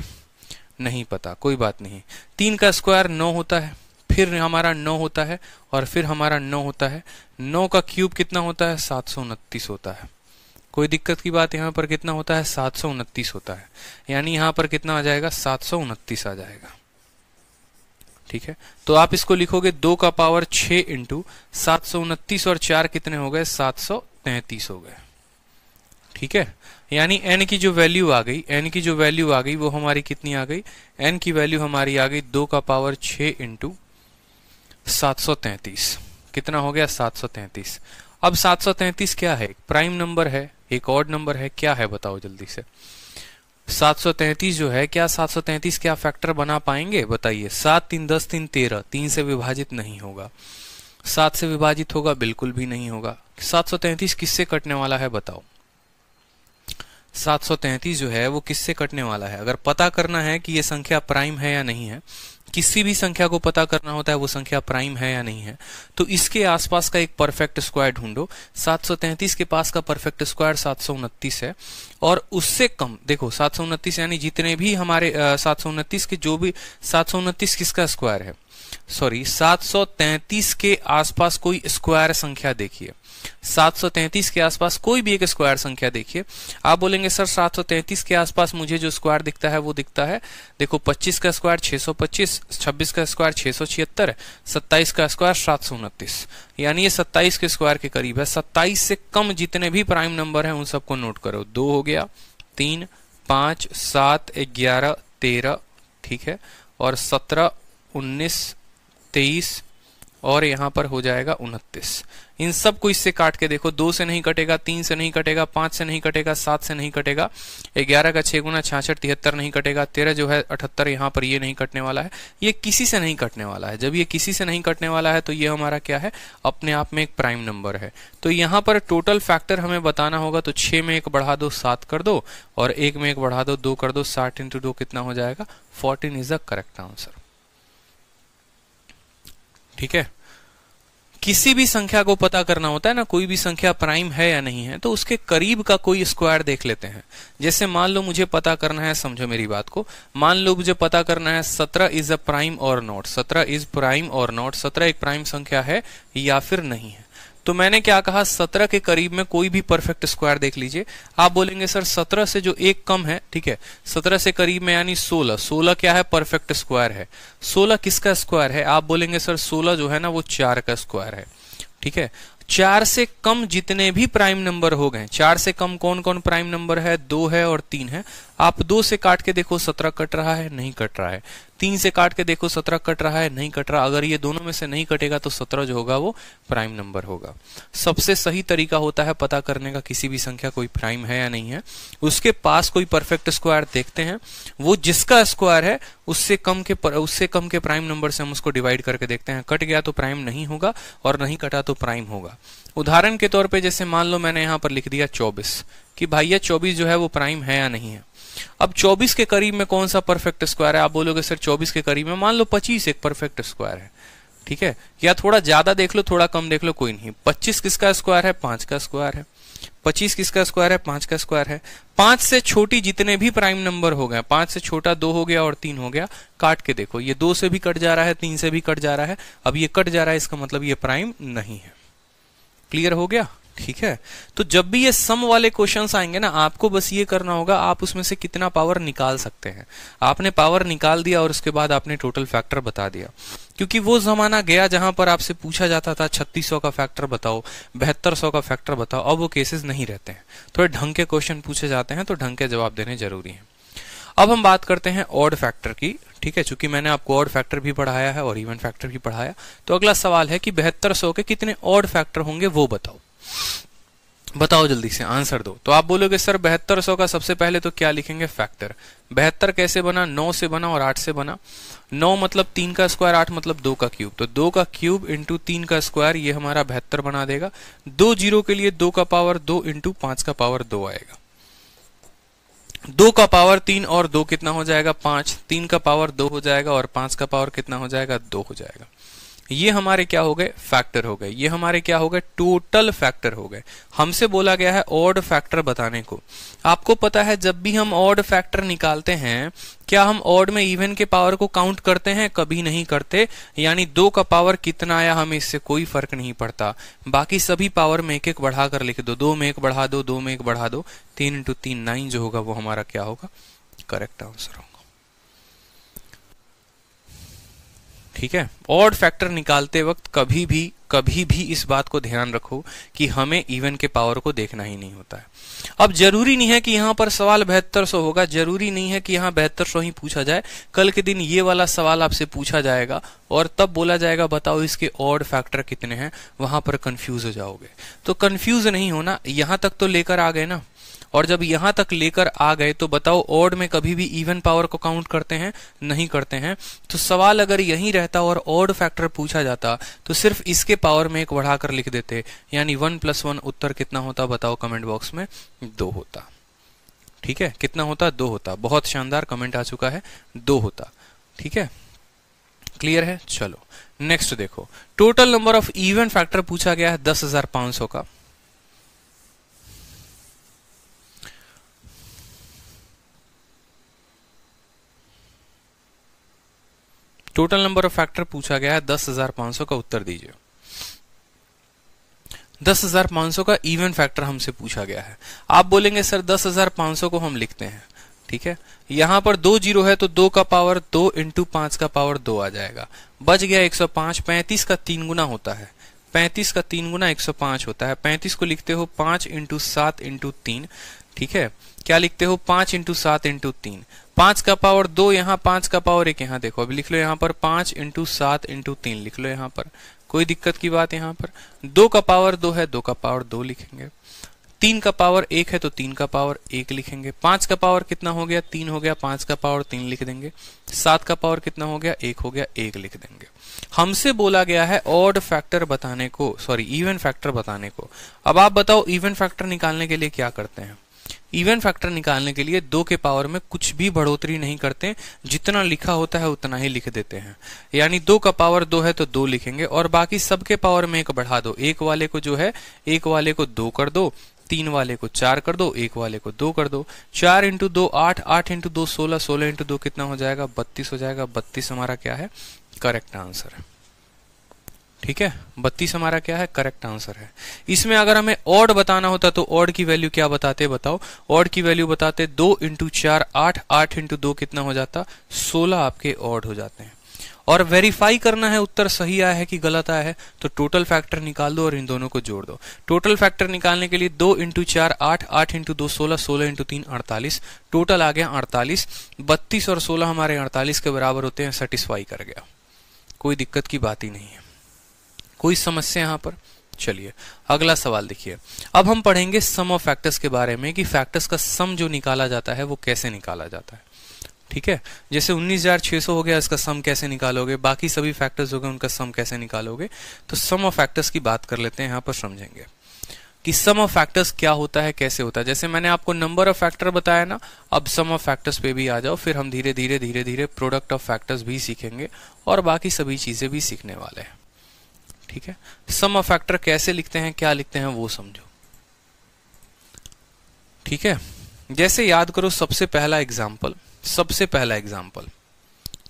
नहीं पता, कोई बात नहीं। 3 का स्क्वायर 9 होता है, फिर हमारा 9 होता है और फिर हमारा 9 होता है। 9 का क्यूब कितना होता है? 729 होता है। कोई दिक्कत की बात? यहां पर कितना होता है? 729 होता है, यानी यहां पर कितना आ जाएगा? 729 आ जाएगा। ठीक है, तो आप इसको लिखोगे 2 का पावर 6 इंटू 729 और 4 कितने हो गए? 733 हो गए। ठीक है, यानी n की जो वैल्यू आ गई, n की जो वैल्यू आ गई वो हमारी कितनी आ गई? n की वैल्यू हमारी आ गई 2 का पावर 6 इंटू 733। कितना हो गया? 733। अब 733 क्या है? एक प्राइम नंबर है, एक ऑड नंबर है, क्या है बताओ जल्दी से? 733 जो है, क्या 733 क्या फैक्टर बना पाएंगे? बताइए। 7 3 10 3 13, 3 से विभाजित नहीं होगा। 7 से विभाजित होगा? बिल्कुल भी नहीं होगा। 733 किससे कटने वाला है बताओ? 733 जो है वो किससे कटने वाला है? अगर पता करना है कि ये संख्या प्राइम है या नहीं है, किसी भी संख्या को पता करना होता है वो संख्या प्राइम है या नहीं है, तो इसके आसपास का एक परफेक्ट स्क्वायर ढूंढो। 733 के पास का परफेक्ट स्क्वायर 729 है और उससे कम, देखो 729 यानी जितने भी हमारे 729 के जो भी 729 किसका स्क्वायर है? सॉरी, 733 के आसपास कोई स्क्वायर संख्या देखिए। 733 के आसपास कोई भी एक स्क्वायर संख्या देखिए। आप बोलेंगे सर 733 के आसपास मुझे जो स्क्वायर दिखता है वो दिखता है, देखो 25 का स्क्वायर 625, 26 का स्क्वायर 676, 27 का स्क्वायर 729, यानी ये 27 के स्क्वायर के करीब है। 27 से कम जितने भी प्राइम नंबर हैं उन सबको नोट करो। 2 हो गया, 3, 5, 7, 11, 13, ठीक है, और 17, 19, 23 और यहां पर हो जाएगा 29। इन सब को इससे काट के देखो। 2 से नहीं कटेगा, 3 से नहीं कटेगा, 5 से नहीं कटेगा, 7 से नहीं कटेगा, 11 का 6 गुना 66 73 नहीं कटेगा, 13 जो है 78 यहां पर ये नहीं कटने वाला है, ये किसी से नहीं कटने वाला है। जब ये किसी से नहीं कटने वाला है तो ये हमारा क्या है? अपने आप में एक प्राइम नंबर है। तो यहां पर टोटल फैक्टर हमें बताना होगा, तो 6 में 1 बढ़ा दो 7 कर दो और 1 में 1 बढ़ा दो 2 कर दो। 60 इंटू 2 कितना हो जाएगा? 14 इज द करेक्ट आंसर। ठीक है, किसी भी संख्या को पता करना होता है ना, कोई भी संख्या प्राइम है या नहीं है, तो उसके करीब का कोई स्क्वायर देख लेते हैं। जैसे मान लो मुझे पता करना है, समझो मेरी बात को, मान लो मुझे पता करना है 17 इज अ प्राइम और नॉट। 17 इज प्राइम और नॉट, 17 एक प्राइम संख्या है या फिर नहीं है। तो मैंने क्या कहा? 17 के करीब में कोई भी परफेक्ट स्क्वायर देख लीजिए। आप बोलेंगे सर 17 से जो एक कम है, ठीक है, 17 से करीब में यानी 16। 16 क्या है? परफेक्ट स्क्वायर है। 16 किसका स्क्वायर है? आप बोलेंगे सर 16 जो है ना वो 4 का स्क्वायर है। ठीक है, 4 से कम जितने भी प्राइम नंबर हो गए, 4 से कम कौन कौन प्राइम नंबर है? 2 है और 3 है। आप 2 से काट के देखो 17 कट रहा है? नहीं कट रहा है। 3 से काट के देखो 17 कट रहा है? नहीं कट रहा। अगर ये दोनों में से नहीं कटेगा तो 17 जो होगा वो प्राइम नंबर होगा। सबसे सही तरीका होता है पता करने का किसी भी संख्या कोई प्राइम है या नहीं है, उसके पास कोई परफेक्ट स्क्वायर देखते हैं, वो जिसका स्क्वायर है उससे कम के प्राइम नंबर से हम उसको डिवाइड करके देखते हैं। कट गया तो प्राइम नहीं होगा और नहीं कटा तो प्राइम होगा। उदाहरण के तौर पे जैसे मान लो मैंने यहां पर लिख दिया 24 कि भैया 24 जो है वो प्राइम है या नहीं है। अब 24 के करीब में कौन सा परफेक्ट स्क्वायर है? आप बोलोगे सर 24 के करीब में मान लो 25 एक परफेक्ट स्क्वायर है। ठीक है, या थोड़ा ज्यादा देख लो थोड़ा कम देख लो, कोई नहीं। 25 किसका स्क्वायर है? 5 का स्क्वायर है। 25 किसका स्क्वायर है? 5 का स्क्वायर है। 5 से छोटी जितने भी प्राइम नंबर हो गए, 5 से छोटा 2 हो गया और 3 हो गया, काट के देखो ये 2 से भी कट जा रहा है, 3 से भी कट जा रहा है। अब ये कट जा रहा है, इसका मतलब ये प्राइम नहीं है। क्लियर हो गया? ठीक है, तो जब भी ये सम वाले क्वेश्चंस आएंगे ना, आपको बस ये करना होगा आप उसमें से कितना पावर निकाल सकते हैं। आपने पावर निकाल दिया और उसके बाद आपने टोटल फैक्टर बता दिया। क्योंकि वो जमाना गया जहां पर आपसे पूछा जाता था 3600 का फैक्टर बताओ, 7200 का फैक्टर बताओ। अब वो केसेस नहीं रहते हैं, थोड़े ढंग के क्वेश्चन पूछे जाते हैं तो ढंग के जवाब देने जरूरी है। अब हम बात करते हैं ऑड फैक्टर की। ठीक है, चूंकि मैंने आपको ऑड फैक्टर भी पढ़ाया है और इवन फैक्टर भी पढ़ाया, तो अगला सवाल है कि 7200 के कितने ऑड फैक्टर होंगे वो बताओ। बताओ जल्दी से आंसर दो। तो आप बोलोगे सर 7200 का सबसे पहले तो क्या लिखेंगे, फैक्टर। 72 कैसे बना, 9 से बना और 8 से बना। 9 मतलब 3 का स्क्वायर, 8 मतलब 2 का क्यूब, तो 2 का क्यूब इंटू 3 का स्क्वायर, ये हमारा 72 बना देगा। 2 जीरो के लिए 2 का पावर 2 इंटू 5 का पावर 2 आएगा। 2 का पावर 3 और 2 कितना हो जाएगा, 5। 3 का पावर 2 हो जाएगा और 5 का पावर कितना हो जाएगा, 2 हो जाएगा। ये हमारे क्या हो गए, फैक्टर हो गए। ये हमारे क्या हो गए, टोटल फैक्टर हो गए। हमसे बोला गया है ऑड फैक्टर बताने को। आपको पता है जब भी हम ऑड फैक्टर निकालते हैं, क्या हम ऑड में इवन के पावर को काउंट करते हैं, कभी नहीं करते। यानी 2 का पावर कितना आया हमें इससे कोई फर्क नहीं पड़ता। बाकी सभी पावर में एक एक बढ़ाकर लिख दो। 2 में 1 बढ़ा दो, 2 में 1 बढ़ा दो, 3 इंटू 3 9 जो होगा वो हमारा क्या होगा, करेक्ट आंसर होगा। ठीक है, ऑड फैक्टर निकालते वक्त कभी भी इस बात को ध्यान रखो कि हमें इवन के पावर को देखना ही नहीं होता है। अब जरूरी नहीं है कि यहां पर सवाल 7200 होगा, जरूरी नहीं है कि यहां 7200 ही पूछा जाए। कल के दिन ये वाला सवाल आपसे पूछा जाएगा और तब बोला जाएगा बताओ इसके ऑड फैक्टर कितने हैं, वहां पर कंफ्यूज हो जाओगे। तो कंफ्यूज नहीं होना, यहां तक तो लेकर आ गए ना, और जब यहां तक लेकर आ गए तो बताओ ऑड में कभी भी इवन पावर को काउंट करते हैं, नहीं करते हैं। तो सवाल अगर यही रहता और ऑड फैक्टर पूछा जाता तो सिर्फ इसके पावर में 1 बढ़ाकर लिख देते, यानी 1 + 1 उत्तर कितना होता बताओ कमेंट बॉक्स में, 2 होता। ठीक है, कितना होता, 2 होता। बहुत शानदार कमेंट आ चुका है, 2 होता। ठीक है, क्लियर है। चलो नेक्स्ट देखो, total number of even factor पूछा गया है 10,500 का। टोटल नंबर ऑफ फैक्टर पूछा गया है 10,500 का, उत्तर दीजिए। 10,500 का इवन फैक्टर हमसे पूछा गया है। आप बोलेंगे सर 10,500 को हम लिखते हैं, ठीक है। यहां पर 2 जीरो है तो 2 का पावर 2 इंटू 5 का पावर 2 आ जाएगा, बच गया 105। 35 का 3 गुना होता है, 35 का 3 गुना 105 होता है। 35 को लिखते हो 5 इंटू 7 इंटू 3, ठीक है। क्या लिखते हो, 5 इंटू 7 इंटू 3। 5 का पावर 2 यहाँ, 5 का पावर 1 यहाँ। देखो अभी लिख लो यहाँ पर 5 इंटू 7 इंटू 3 लिख लो यहाँ पर, कोई दिक्कत की बात यहाँ पर। 2 का पावर 2 है, 2 का पावर 2 लिखेंगे। 3 का पावर 1 है तो 3 का पावर 1 लिखेंगे। 5 का पावर कितना हो गया, 3 हो गया, 5 का पावर 3 लिख देंगे। 7 का पावर कितना हो गया, 1 हो गया, 1 लिख देंगे। हमसे बोला गया है ऑड फैक्टर बताने को, सॉरी इवन फैक्टर बताने को। अब आप बताओ इवन फैक्टर निकालने के लिए क्या करते हैं। इवन फैक्टर निकालने के लिए 2 के पावर में कुछ भी बढ़ोतरी नहीं करते, जितना लिखा होता है उतना ही लिख देते हैं। यानी 2 का पावर 2 है तो 2 लिखेंगे और बाकी सबके पावर में 1 बढ़ा दो। 1 वाले को जो है, 1 वाले को 2 कर दो, 3 वाले को 4 कर दो, 1 वाले को 2 कर दो। 4 इंटू 2 8, 8 इंटू 2 16, 16 इंटू 2 कितना हो जाएगा, 32 हो जाएगा। 32 हमारा क्या है, करेक्ट आंसर है। ठीक है, 32 हमारा क्या है, करेक्ट आंसर है। इसमें अगर हमें ऑड बताना होता तो ऑड की वैल्यू क्या बताते, बताओ। ऑड की वैल्यू बताते 2 इंटू 4 8, 8 इंटू 2 कितना हो जाता, 16 आपके ऑड हो जाते हैं। और वेरीफाई करना है उत्तर सही आया है कि गलत आया है, तो टोटल फैक्टर निकाल दो और इन दोनों को जोड़ दो। टोटल फैक्टर निकालने के लिए 2 इंटू 4 8, 8 इंटू 2 16, 16 इंटू 3 48, टोटल आ गया 48। 32 और 16 हमारे 48 के बराबर होते हैं, सेटिस्फाई कर गया, कोई दिक्कत की बात ही नहीं है। कोई समस्या यहां पर। चलिए अगला सवाल देखिए। अब हम पढ़ेंगे सम ऑफ फैक्टर्स के बारे में कि फैक्टर्स का सम जो निकाला जाता है वो कैसे निकाला जाता है। ठीक है, जैसे 19,600 हो गया, इसका सम कैसे निकालोगे, बाकी सभी फैक्टर्स हो गए उनका सम कैसे निकालोगे। तो सम ऑफ फैक्टर्स की बात कर लेते हैं, यहां पर समझेंगे कि सम ऑफ फैक्टर्स क्या होता है, कैसे होता है। जैसे मैंने आपको नंबर ऑफ फैक्टर बताया ना, अब सम ऑफ फैक्टर्स पे भी आ जाओ, फिर हम धीरे धीरे प्रोडक्ट ऑफ फैक्टर्स भी सीखेंगे और बाकी सभी चीजें भी सीखने वाले हैं। ठीक है, सम ऑफ फैक्टर कैसे लिखते हैं, क्या लिखते हैं वो समझो। ठीक है, जैसे याद करो सबसे पहला एग्जाम्पल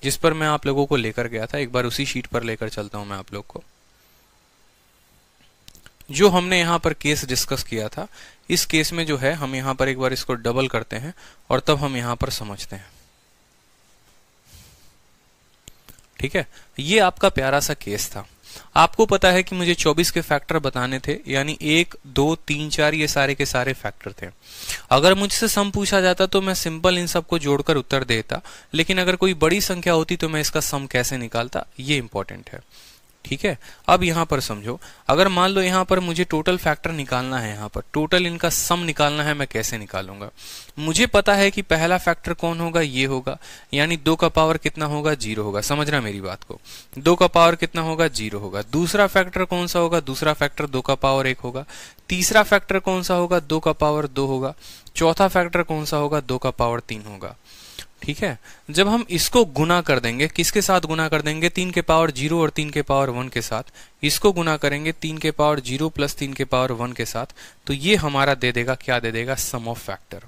जिस पर मैं आप लोगों को लेकर गया था, एक बार उसी शीट पर लेकर चलता हूं मैं आप लोग को। जो हमने यहां पर केस डिस्कस किया था, इस केस में जो है हम यहां पर एक बार इसको डबल करते हैं और तब हम यहां पर समझते हैं। ठीक है, ये आपका प्यारा सा केस था। आपको पता है कि मुझे 24 के फैक्टर बताने थे, यानी 1 2 3 4 ये सारे के सारे फैक्टर थे। अगर मुझसे सम पूछा जाता तो मैं सिंपल इन सबको जोड़कर उत्तर देता, लेकिन अगर कोई बड़ी संख्या होती तो मैं इसका सम कैसे निकालता, ये इंपॉर्टेंट है। ठीक है। अब यहां पर समझो, अगर मान लो यहां पर मुझे टोटल फैक्टर निकालना है, यहां पर टोटल इनका सम निकालना है, मैं कैसे निकालूंगा? मुझे पता है कि पहला फैक्टर कौन होगा, ये होगा, यानी 2 का पावर कितना होगा, 0 होगा। समझना मेरी बात को, 2 का पावर कितना होगा, 0 होगा। दूसरा फैक्टर कौन सा होगा, दूसरा फैक्टर 2 का पावर 1 होगा। तीसरा फैक्टर कौन सा होगा, 2 का पावर 2 होगा। चौथा फैक्टर कौन सा होगा, 2 का पावर 3 होगा। ठीक है। जब हम इसको गुना कर देंगे, किसके साथ गुना कर देंगे, 3 के पावर 0 और 3 के पावर 1 के साथ, इसको गुना करेंगे 3 के पावर 0 प्लस 3 के पावर 1 के साथ, तो ये हमारा दे देगा, क्या दे देगा, sum of factor.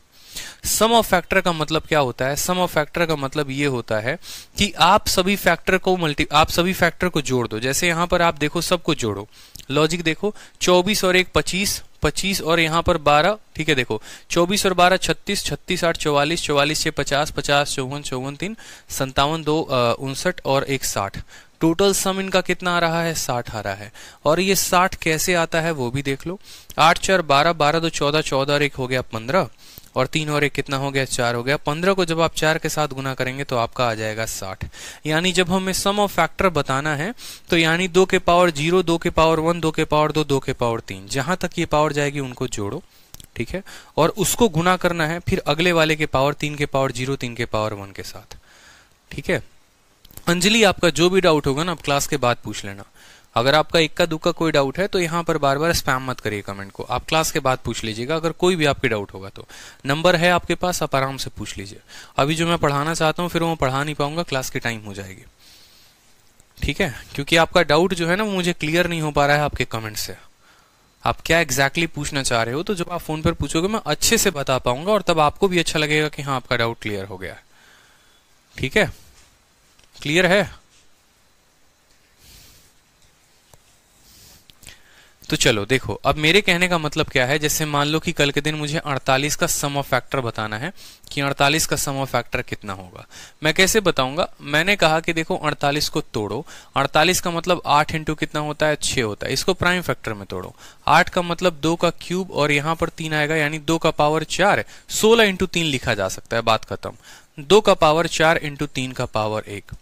Sum of factor का मतलब क्या होता है? सम ऑफ फैक्टर का मतलब ये होता है कि आप सभी फैक्टर को जोड़ दो। जैसे यहां पर आप देखो, सबको जोड़ो, लॉजिक देखो, 24 और 1 25, 25 और यहाँ पर 12, ठीक है। देखो 24 और 12 36, 36 8 44, 44 6 50, 50 54, 54 3 57, 2 59 और 1 60। टोटल सम इनका कितना आ रहा है, 60 आ रहा है। और ये 60 कैसे आता है वो भी देख लो। 8 4 12, 12 2 14, 14 और 1 हो गया 15, और 3 और 1 कितना हो गया, 4 हो गया। 15 को जब आप 4 के साथ गुना करेंगे तो आपका आ जाएगा 60। यानी जब हमें सम ऑफ फैक्टर बताना है तो यानी 2 के पावर 0, 2 के पावर 1, 2 के पावर 2, 2 के पावर 3, जहां तक ये पावर जाएगी उनको जोड़ो, ठीक है। और उसको गुना करना है फिर अगले वाले के पावर, 3 के पावर 0, 3 के पावर 1 के साथ, ठीक है। अंजलि, आपका जो भी डाउट होगा ना, आप क्लास के बाद पूछ लेना। अगर आपका इक्का दुक्का कोई डाउट है तो यहाँ पर बार बार स्पैम मत करिए कमेंट को, आप क्लास के बाद पूछ लीजिएगा। अगर कोई भी आपके डाउट होगा तो नंबर है आपके पास, आप आराम से पूछ लीजिए। अभी जो मैं पढ़ाना चाहता हूँ फिर वो पढ़ा नहीं पाऊंगा, क्लास की टाइम हो जाएगी, ठीक है। क्योंकि आपका डाउट जो है ना वो मुझे क्लियर नहीं हो पा रहा है आपके कमेंट से, आप क्या एग्जैक्टली पूछना चाह रहे हो। तो जब आप फोन पर पूछोगे मैं अच्छे से बता पाऊंगा और तब आपको भी अच्छा लगेगा कि हाँ आपका डाउट क्लियर हो गया है, ठीक है। क्लियर है? तो चलो देखो, अब मेरे कहने का मतलब क्या है, जैसे मान लो कि कल के दिन मुझे 48 का सम ऑफ फैक्टर बताना है कि 48 का सम ऑफ फैक्टर कितना होगा। मैं कैसे बताऊंगा? मैंने कहा कि देखो 48 को तोड़ो, 48 का मतलब 8 इंटू कितना होता है, 6 होता है। इसको प्राइम फैक्टर में तोड़ो, 8 का मतलब 2 का क्यूब और यहाँ पर 3 आएगा, यानी 2 का पावर 4, 16 इंटू 3 लिखा जा सकता है, बात खत्म। 2 का पावर 4 इंटू 3 का पावर 1।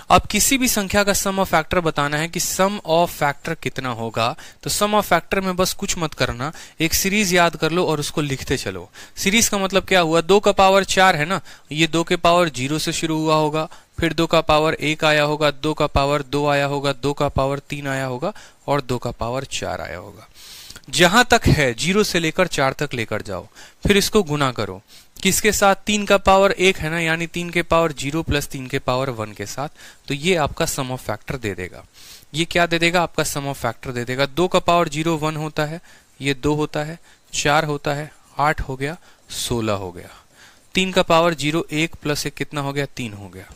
अब किसी भी संख्या का सम ऑफ फैक्टर बताना है कि सम ऑफ फैक्टर कितना होगा, तो सम ऑफ फैक्टर में बस कुछ मत करना, एक सीरीज याद कर लो और उसको लिखते चलो। सीरीज का मतलब क्या हुआ, 2 का पावर 4 है ना, ये 2 के पावर 0 से शुरू हुआ होगा, फिर 2 का पावर 1 आया होगा, 2 का पावर 2 आया होगा, 2 का पावर 3 आया होगा और 2 का पावर 4 आया होगा। जहां तक है 0 से लेकर 4 तक लेकर जाओ, फिर इसको गुना करो किसके साथ, 3 का पावर 1 है ना, यानी 3 के पावर 0 प्लस 3 के पावर 1 के साथ, तो ये आपका सम ऑफ फैक्टर दे देगा। ये क्या दे देगा, आपका सम ऑफ फैक्टर दे देगा। 2 का पावर 0 1 होता है, ये 2 होता है, 4 होता है, 8 हो गया, 16 हो गया। 3 का पावर 0 1 प्लस 1 कितना हो गया, 3 हो गया।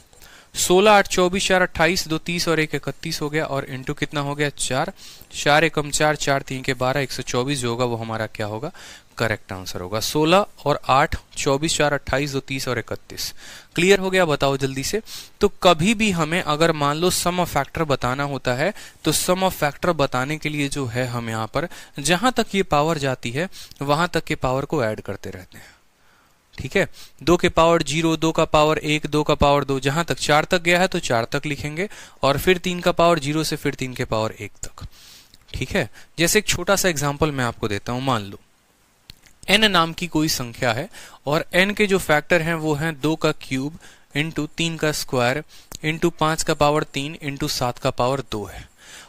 16 8 24 4 28, 2 30 और 1 31 हो गया, और इंटू कितना हो गया, 4, 4 एकम 4, 4 3 के 12, 124 जो होगा वो हमारा क्या होगा, करेक्ट आंसर होगा। 16 और 8, 24 4 28, 2 30 और 31। क्लियर हो गया? बताओ जल्दी से। तो कभी भी हमें अगर मान लो सम ऑफ फैक्टर बताना होता है तो सम ऑफ फैक्टर बताने के लिए जो है हम यहाँ पर जहां तक ये पावर जाती है वहां तक के पावर को ऐड करते रहते हैं, ठीक है। 2 के पावर 0, 2 का पावर 1, 2 का पावर 2, जहां तक 4 तक गया है तो 4 तक लिखेंगे, और फिर 3 का पावर 0 से फिर 3 के पावर 1 तक, ठीक है। जैसे एक छोटा सा एग्जांपल मैं आपको देता हूं। मान लो n नाम की कोई संख्या है और n के जो फैक्टर हैं वो हैं 2 का क्यूब इंटू 3 का स्क्वायर इंटू 5 का पावर 3 इंटू 7 का पावर 2 है,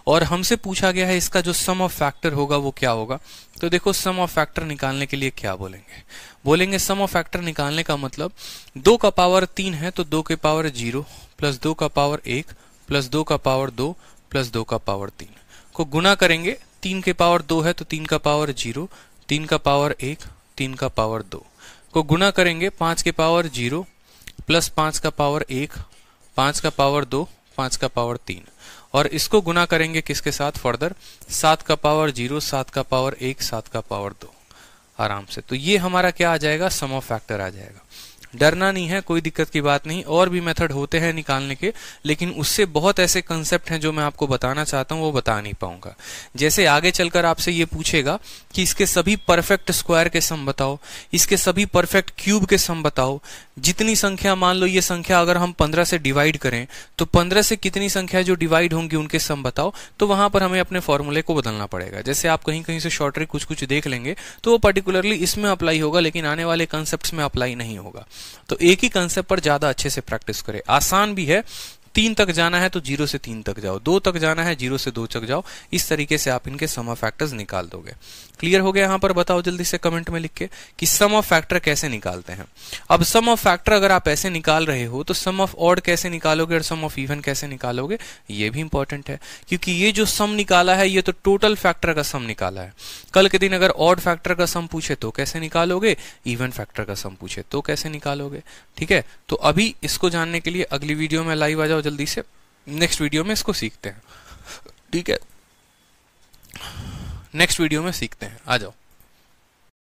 और हमसे पूछा गया है इसका जो सम ऑफ फैक्टर होगा वो क्या होगा। तो देखो सम ऑफ फैक्टर निकालने के लिए क्या बोलेंगे, बोलेंगे सम ऑफ फैक्टर निकालने का मतलब 2 का पावर 3 है तो 2 के पावर 0 प्लस 2 का पावर 1 प्लस 2 का पावर 2 प्लस 2 का पावर 3 को गुना करेंगे। 3 के पावर 2 है तो 3 का पावर 0, 3 का पावर 1, 3 का पावर 2 को गुना करेंगे 5 के पावर 0 प्लस 5 का पावर 1, 5 का पावर 2, 5 का पावर 3, और इसको गुना करेंगे किसके साथ फर्दर, 7 का पावर 0, 7 का पावर 1, 7 का पावर 2, आराम से। तो ये हमारा क्या आ जाएगा, सम ऑफ फैक्टर आ जाएगा। डरना नहीं है, कोई दिक्कत की बात नहीं, और भी मेथड होते हैं निकालने के, लेकिन उससे बहुत ऐसे कंसेप्ट हैं जो मैं आपको बताना चाहता हूं वो बता नहीं पाऊंगा। जैसे आगे चलकर आपसे ये पूछेगा कि इसके सभी परफेक्ट स्क्वायर के सम बताओ, इसके सभी परफेक्ट क्यूब के सम बताओ, जितनी संख्या, मान लो ये संख्या अगर हम 15 से डिवाइड करें तो 15 से कितनी संख्या जो डिवाइड होंगी उनके सम बताओ, तो वहां पर हमें अपने फॉर्मूले को बदलना पड़ेगा। जैसे आप कहीं कहीं से शॉर्ट ट्रिक कुछ कुछ देख लेंगे तो वो पर्टिकुलरली इसमें अप्लाई होगा, लेकिन आने वाले कंसेप्ट में अप्लाई नहीं होगा। तो एक ही कंसेप्ट पर ज्यादा अच्छे से प्रैक्टिस करें। आसान भी है, 3 तक जाना है तो 0 से 3 तक जाओ, 2 तक जाना है 0 से 2 तक जाओ, इस तरीके से आप इनके सम ऑफ फैक्टर्स निकाल दोगे। क्लियर हो गया? यहां पर बताओ जल्दी से कमेंट में लिख के कि सम ऑफ फैक्टर कैसे निकालते हैं। अब सम ऑफ फैक्टर अगर आप ऐसे निकाल रहे हो तो सम ऑफ ऑड कैसे निकालोगे और सम ऑफ इवन कैसे निकालोगे, ये भी इंपॉर्टेंट है, क्योंकि ये जो सम निकाला है ये तो टोटल फैक्टर का सम निकाला है। कल के दिन अगर ऑड फैक्टर का सम पूछे तो कैसे निकालोगे, इवन फैक्टर का सम पूछे तो कैसे निकालोगे। ठीक है, तो अभी इसको जानने के लिए अगली वीडियो में लाइव आ जाओ जल्दी से, नेक्स्ट वीडियो में इसको सीखते हैं। ठीक है, नेक्स्ट वीडियो में सीखते हैं, आ जाओ।